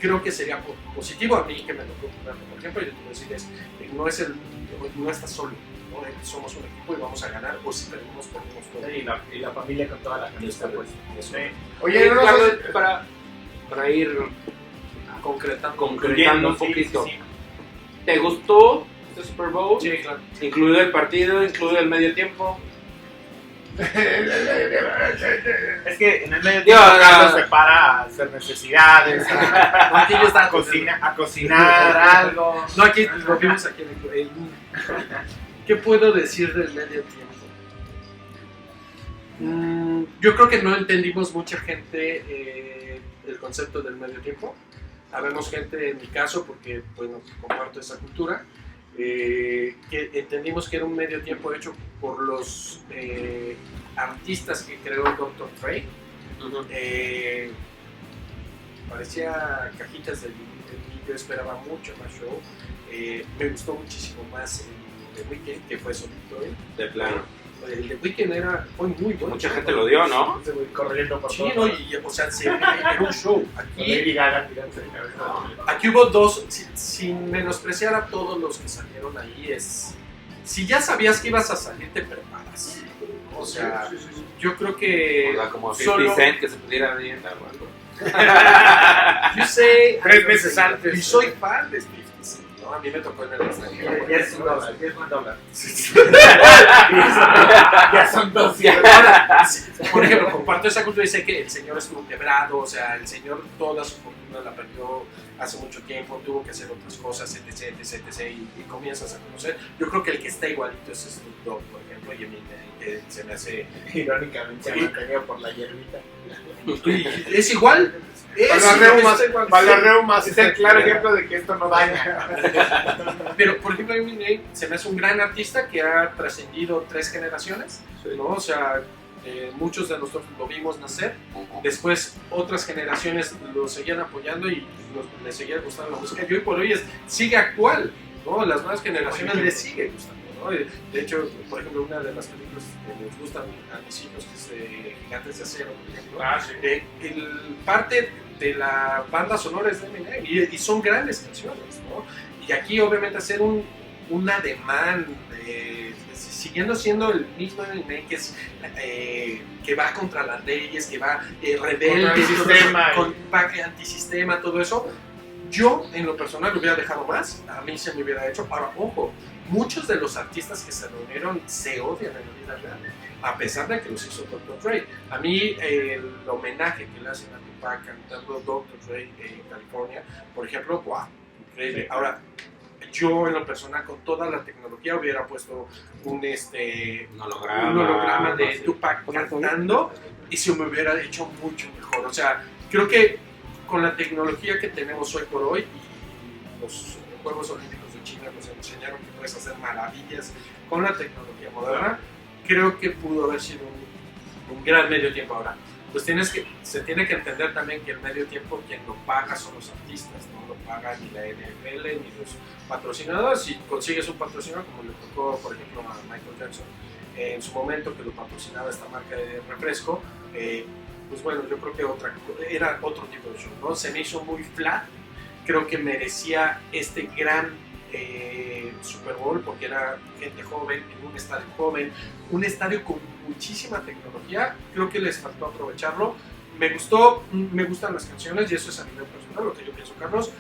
creo que sería positivo a mí que me tocó jugar, por ejemplo, y tú decides, no estás solo, ¿no? Somos un equipo y vamos a ganar, o si perdemos todo. Y la familia con toda la camisa, pues. Sí. Oye, para ir concretando un poquito. Sí. ¿Te gustó este Super Bowl? Sí, claro. Incluido el partido, incluido el medio tiempo. Es que en el medio tiempo Carlos se para a hacer necesidades, Aquí ya está a cocinar algo. No, aquí lo vimos aquí ¿Qué puedo decir del medio tiempo? Yo creo que no entendimos mucha gente el concepto del medio tiempo. Habemos gente, en mi caso, porque bueno, comparto esa cultura, que entendimos que era un medio tiempo hecho por los artistas que creó Dr. Dre. Parecía cajitas del yo esperaba mucho más show. Me gustó muchísimo más el The Weeknd, que fue solito él. De plano. El The Weeknd fue muy bueno. Mucha gente lo dio, ¿no? Corriendo por Sí, todo. ¿no? Y, o sea, era un show. Aquí Aquí hubo dos, sin menospreciar a todos los que salieron ahí, si ya sabías que ibas a salir, te preparas. O sea, yo creo que O sea, como 50 Cent que se pudiera bien o algo. yo sé, 3 meses antes. Y soy fan de 50 Cent, ¿no? A mí me tocó en el extranjero. Ya es $1. Ya son 200. Ahora, por ejemplo, comparto esa cultura y sé que el señor estuvo quebrado, o sea, el señor toda su fortuna la perdió hace mucho tiempo, tuvo que hacer otras cosas, etc. Y comienzas a conocer. Yo creo que el que está igualito es Snoop Dogg, por ejemplo, y a mí que se me hace... Irónicamente se mantenido por la hierbita. Es igual. Para las reumas. Es el claro ejemplo de que esto no daña. Pero, por ejemplo, Eminem se me hace un gran artista que ha trascendido 3 generaciones, ¿no? O sea, muchos de nosotros lo vimos nacer, después otras generaciones lo seguían apoyando y les seguía gustando la música. Y hoy por hoy sigue actual, ¿no? Las nuevas generaciones les sigue gustando, ¿no? De hecho, por ejemplo, una de las películas que les gustan a mis hijos, que es Gigantes de Acero, por ejemplo, parte de la banda sonora es de Eminem y son grandes canciones, ¿no? Y aquí obviamente hacer un ademán siguiendo siendo el mismo Eminem que va contra las leyes, que va rebelde, va antisistema, todo eso. Yo en lo personal lo hubiera dejado más, a mí se me hubiera hecho. Ahora, ojo, muchos de los artistas que se reunieron se odian en la vida real, a pesar de que los hizo Dr. Dre. A mí el homenaje que le hacen a Tupac cantando Dr. Dre en California, por ejemplo, ¡wow! Increíble. Ahora, yo en lo personal con toda la tecnología hubiera puesto un holograma de Tupac cantando y se me hubiera hecho mucho mejor. O sea, creo que con la tecnología que tenemos hoy por hoy, y los Juegos Olímpicos de China nos enseñaron que puedes hacer maravillas con la tecnología moderna, creo que pudo haber sido un gran medio tiempo ahora. Pues se tiene que entender también que el medio tiempo quien lo paga son los artistas, no lo paga ni la NFL ni los patrocinadores. Si consigues un patrocinador, como le tocó por ejemplo a Michael Jackson en su momento, que lo patrocinaba esta marca de refresco, pues bueno, yo creo que era otro tipo de show, ¿no? Se me hizo muy flat, creo que merecía este gran Super Bowl porque era gente joven, en un estadio joven, un estadio con muchísima tecnología, creo que les faltó aprovecharlo. Me gustan las canciones y eso es a nivel personal, lo que yo pienso, Carlos.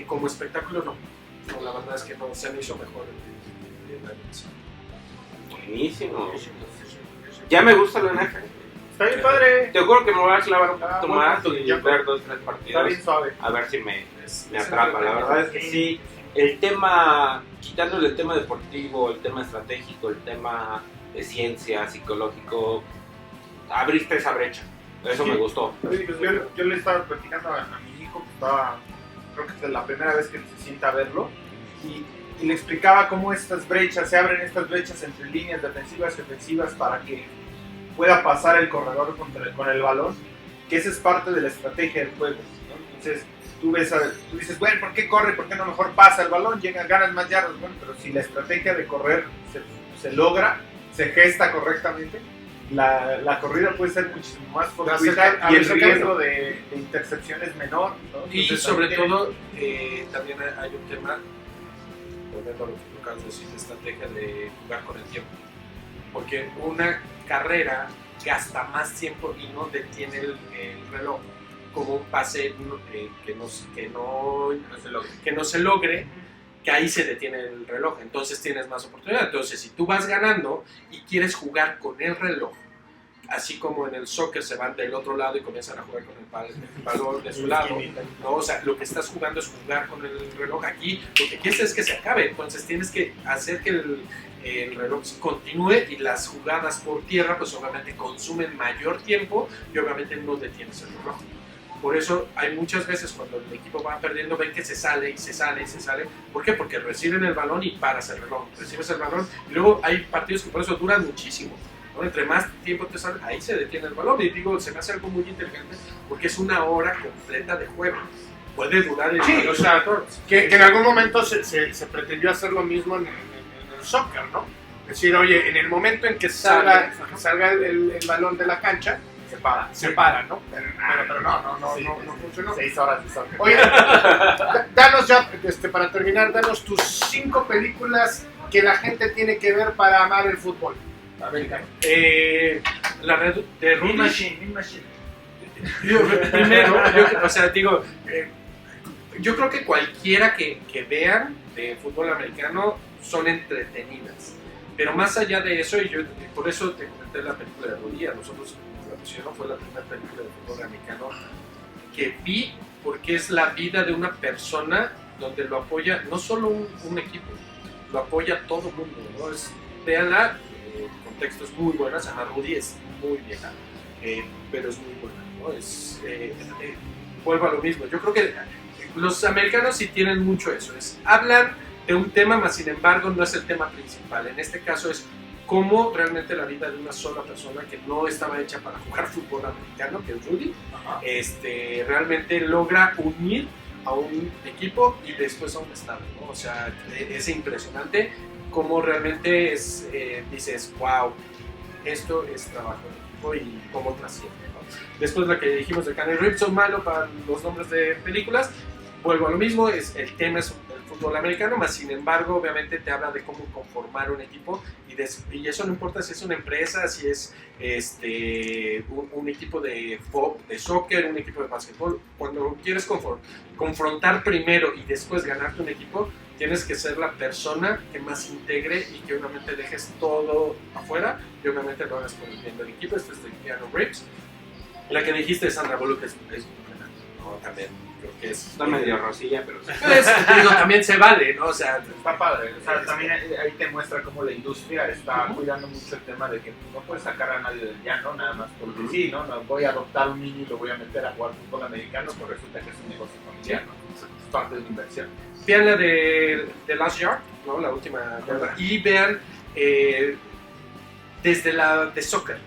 Como espectáculo no, la verdad es que no, se me hizo mejor el año pasado. Buenísimo. Ya me gusta la NFL. Está bien padre. Te juro que me voy a clavar un poquito bueno, más pues, y ya, ver 2 o 3 Está partidos. bien suave. A ver si me atrapa. La verdad es que sí. El tema, quitándole el tema deportivo, el tema estratégico, el tema de ciencia, psicológico, abriste esa brecha. Eso me gustó. Oye, pues yo le estaba platicando a mi hijo, que creo que es la primera vez que se sienta a verlo, y le explicaba cómo estas brechas, se abren estas brechas entre líneas defensivas y ofensivas para que pueda pasar el corredor con el balón, que esa es parte de la estrategia del juego, ¿no? Entonces, tú dices, bueno, ¿por qué corre? ¿Por qué no mejor pasa el balón? Ganas más yardas. Bueno, pero si la estrategia de correr se logra, se gesta correctamente, la corrida puede ser muchísimo más fortuita y el riesgo de intercepción es menor, ¿no? Y entonces, sobre todo, también hay un tema, volviendo a lo que tú acabas de decir, de estrategia de jugar con el tiempo. Porque una carrera gasta más tiempo y no detiene el reloj, como un pase que no se logre, que ahí se detiene el reloj, entonces tienes más oportunidad. Entonces, si tú vas ganando y quieres jugar con el reloj, así como en el soccer se van del otro lado y comienzan a jugar con el balón de su lado, ¿no? O sea, lo que estás jugando es jugar con el reloj. Aquí lo que quieres es que se acabe, entonces tienes que hacer que el reloj continúe, y las jugadas por tierra pues obviamente consumen mayor tiempo y obviamente no detienes el reloj. Por eso hay muchas veces cuando el equipo va perdiendo, ven que se sale y se sale y se sale. ¿Por qué? Porque reciben el balón y paras el reloj. Recibes el balón y luego hay partidos que por eso duran muchísimo, ¿no? Entre más tiempo te sale, ahí se detiene el balón. Y digo, se me hace algo muy inteligente porque es una hora completa de juego. Puede durar el Sí, o sea, que en algún momento se pretendió hacer lo mismo en el soccer, ¿no? Es decir, oye, en el momento en que salga el balón de la cancha, se para, ¿no? Pero no funcionó. 6 horas de soccer. Oye, danos ya, para terminar, danos tus 5 películas que la gente tiene que ver para amar el fútbol. La red de Rudy. Mean Machine. Primero, yo creo que cualquiera que vean de fútbol americano son entretenidas. Pero más allá de eso, y por eso te comenté la película de Rudy, a nosotros la pusieron, fue la primera película de fútbol americano que vi, porque es la vida de una persona donde lo apoya no solo un equipo, lo apoya todo el mundo, ¿no? Véanla, el contexto es muy buena, se llama Rudy, es muy vieja, pero es muy buena, ¿no? Vuelvo a lo mismo, yo creo que los americanos sí tienen mucho eso, hablan de un tema, mas sin embargo no es el tema principal. En este caso es cómo realmente la vida de una sola persona que no estaba hecha para jugar fútbol americano, que es Rudy, realmente logra unir a un equipo y después a un estado, ¿no? O sea, es impresionante cómo realmente dices, wow, esto es trabajo de equipo y cómo trasciende, ¿no? Después la que dijimos de Keanu Reeves, son malos para los nombres de películas. Vuelvo a lo mismo, el tema es el fútbol americano, más sin embargo, obviamente te habla de cómo conformar un equipo y eso no importa si es una empresa, si es un equipo de soccer, un equipo de básquetbol. Cuando quieres confrontar primero y después ganarte un equipo, tienes que ser la persona que más integre y que obviamente dejes todo afuera y obviamente lo hagas por el bien del equipo. Esto es de Keanu Reeves. La que dijiste de Sandra Bullock es ¿no? También creo que es... Está medio rosilla, pero sí. Pues, digo, también se vale, ¿no? O sea, Está padre, o sea, también ahí te muestra cómo la industria está cuidando mucho el tema de que no puedes sacar a nadie del llano nada más porque sí, ¿no? No voy a adoptar un niño y lo voy a meter a jugar fútbol americano, pues resulta que es un negocio familiar, ¿no? Es parte de una inversión. vean la de The Last Yard, ¿no? La última yarda, y vean desde la de soccer.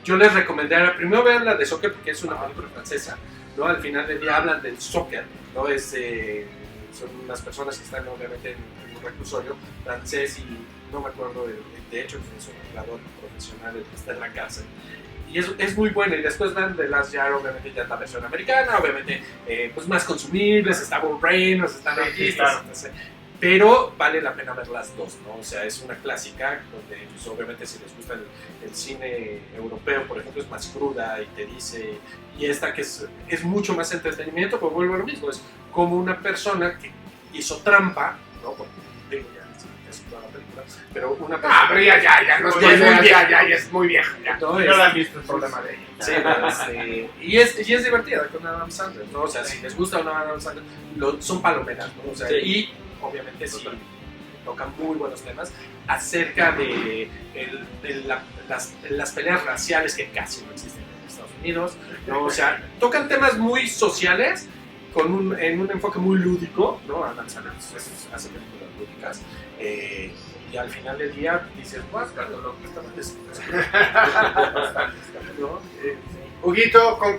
Yo les recomendaría, primero vean la de soccer porque es una película francesa, ¿no? Al final del día hablan del soccer, ¿no? Son unas personas que están obviamente en un reclusorio francés y no me acuerdo, de hecho es un jugador profesional el que está en la cárcel. Y es muy buena, y después dan The Last Yard, obviamente ya es la versión americana, obviamente pues más consumibles, está Bull Reynolds, están artistas, etc. Pero vale la pena ver las dos, ¿no? O sea, es una clásica donde pues, obviamente si les gusta el cine europeo, por ejemplo, es más cruda y te dice, y esta que es mucho más entretenimiento, pues vuelvo a lo mismo, es como una persona que hizo trampa, ¿no? Porque digo ya, casi toda la película, pero una persona... pero ya, no Ya es muy vieja, ya es muy vieja. Ya. ¿no? No la has visto el problema de ella. Sí, no, y es divertida con Adam Sandler, ¿no? O sea, si les gusta o no Adam Sandler, son palomeras, ¿no? O sea, Sí. y obviamente sí tocan muy buenos temas acerca de las peleas raciales que casi no existen en Estados Unidos, ¿no? O sea, tocan temas muy sociales en un enfoque muy lúdico, ¿no? Adam Sandler hace películas lúdicas, y al final del día dices, vas, Carlos, lo que está ¿no? Huguito, ¿con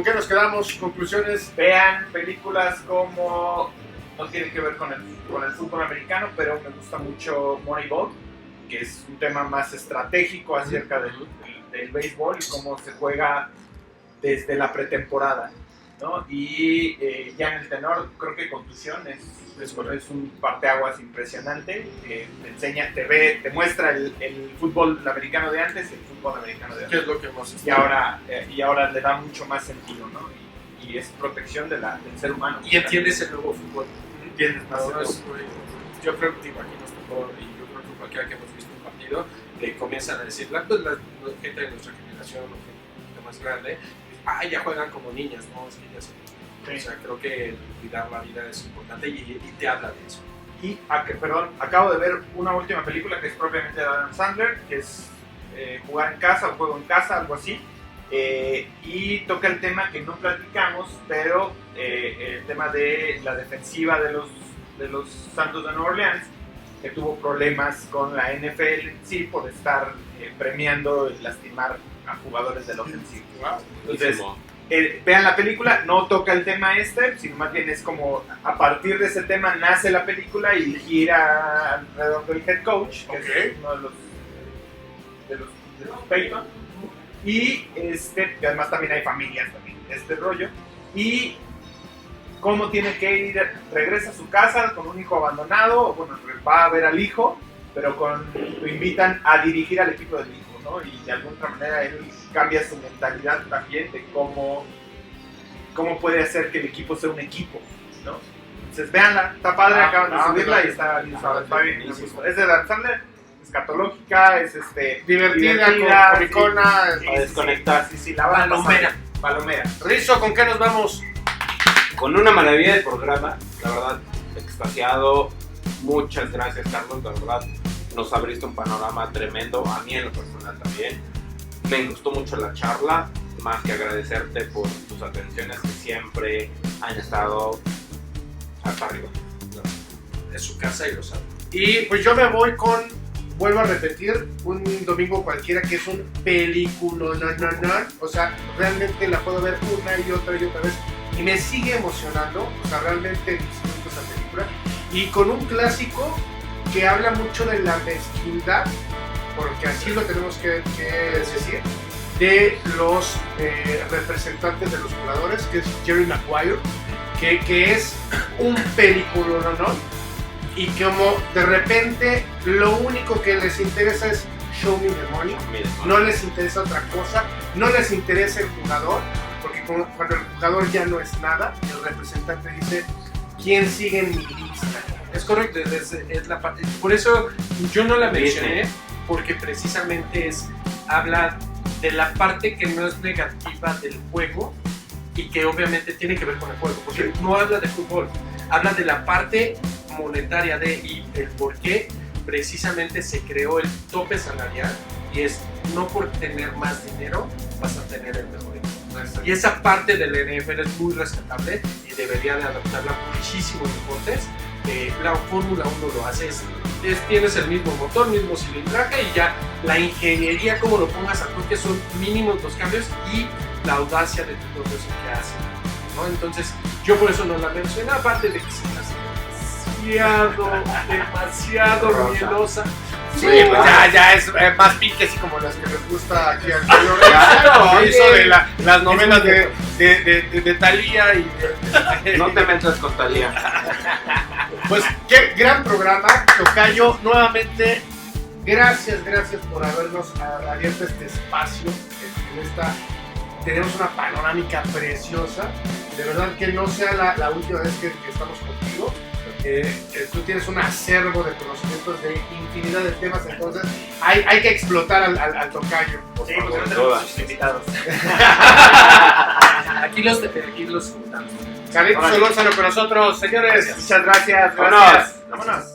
qué nos quedamos? Conclusiones. Vean películas como, no tienen que ver con el fútbol americano, pero me gusta mucho Moneyball, que es un tema más estratégico acerca del béisbol y cómo se juega desde la pretemporada, ¿no? Y ya en el tenor, creo que Contusión es un parteaguas impresionante, te muestra el fútbol americano de antes y el fútbol americano de ¿Qué antes. es lo que hemos Y ahora le da mucho más sentido, ¿no? Y es protección del ser humano. y entiendes el nuevo fútbol? Entiendes más. No, yo creo que aquí nos tocó, y yo creo que cualquiera que hemos visto un partido, que comienzan a decir, pues la gente de nuestra generación, o gente más grande, ya juegan como niñas, ¿no? Es que ya son. Sí. O sea, creo que cuidar la vida es importante y te habla de eso. Y, acabo de ver una última película que es propiamente de Adam Sandler, que es Jugar en Casa o Juego en Casa, algo así. Y toca el tema que no platicamos, pero el tema de la defensiva de los Santos de Nueva Orleans, que tuvo problemas con la NFL en sí por estar premiando y lastimar a jugadores del ofensivo. Entonces, vean la película, no toca el tema sino más bien es como a partir de ese tema nace la película y gira alrededor del head coach, que es uno de los Peyton, y que además también hay familias también, rollo, y cómo tiene que ir, regresa a su casa con un hijo abandonado, bueno, va a ver al hijo, pero lo invitan a dirigir al equipo del hijo, ¿no? Y de alguna manera él cambia su mentalidad también de cómo puede hacer que el equipo sea un equipo, ¿no? Entonces véanla, está padre, acaban de subirla y está bien. Es de Dan Sandler, escatológica, es Divertida, comicona, para desconectar. Sí, la van a pasar. Palomera. Rizo, ¿con qué nos vamos? Con una maravilla de programa, la verdad, extasiado. Muchas gracias, Carlos, la verdad, nos abriste un panorama tremendo, a mí en lo personal también. Me gustó mucho la charla, más que agradecerte por tus atenciones que siempre han estado hasta arriba. Es su casa y lo sabe. Y pues yo me voy vuelvo a repetir, un domingo cualquiera que es un película, o sea, realmente la puedo ver una y otra vez y me sigue emocionando, o sea, realmente disfruto esa película, y con un clásico que habla mucho de la mezquindad, porque así lo tenemos que decir, de los representantes de los jugadores, que es Jerry Maguire, que es un película, y como de repente lo único que les interesa es show me the money, no les interesa otra cosa, no les interesa el jugador, porque cuando el jugador ya no es nada, el representante dice, ¿quién sigue en mi lista? Es correcto, es la parte, por eso yo no la mencioné, porque precisamente habla de la parte que no es negativa del juego, y que obviamente tiene que ver con el juego, porque no habla de fútbol, habla de la parte monetaria y el por qué precisamente se creó el tope salarial, y es no por tener más dinero vas a tener el mejor equipo. Y esa parte del NFL es muy rescatable y debería de adaptarla a muchísimos deportes. La Fórmula 1 lo hace, tienes el mismo motor, mismo cilindraje, y ya la ingeniería, como lo pongas a toque, son mínimos los cambios y la audacia de tu proceso que hacen, ¿no? Entonces, yo por eso no la mencioné, aparte de que se me hace demasiado mielosa. Sí, pues ya es más pinky, así como las que les gusta aquí al señor. Claro, Eso de las novelas de Thalía y No te metas con Thalía. Pues qué gran programa, tocayo. Nuevamente, gracias por habernos abierto este espacio. Tenemos una panorámica preciosa. De verdad que no sea la última vez que estamos contigo. Tú tienes un acervo de conocimientos de infinidad de temas, entonces hay que explotar al tocayo. Sí, porque no tenemos muchos invitados. Aquí los juntamos. Carlitos Solórzano con nosotros, señores. Muchas gracias. Vámonos. Vámonos.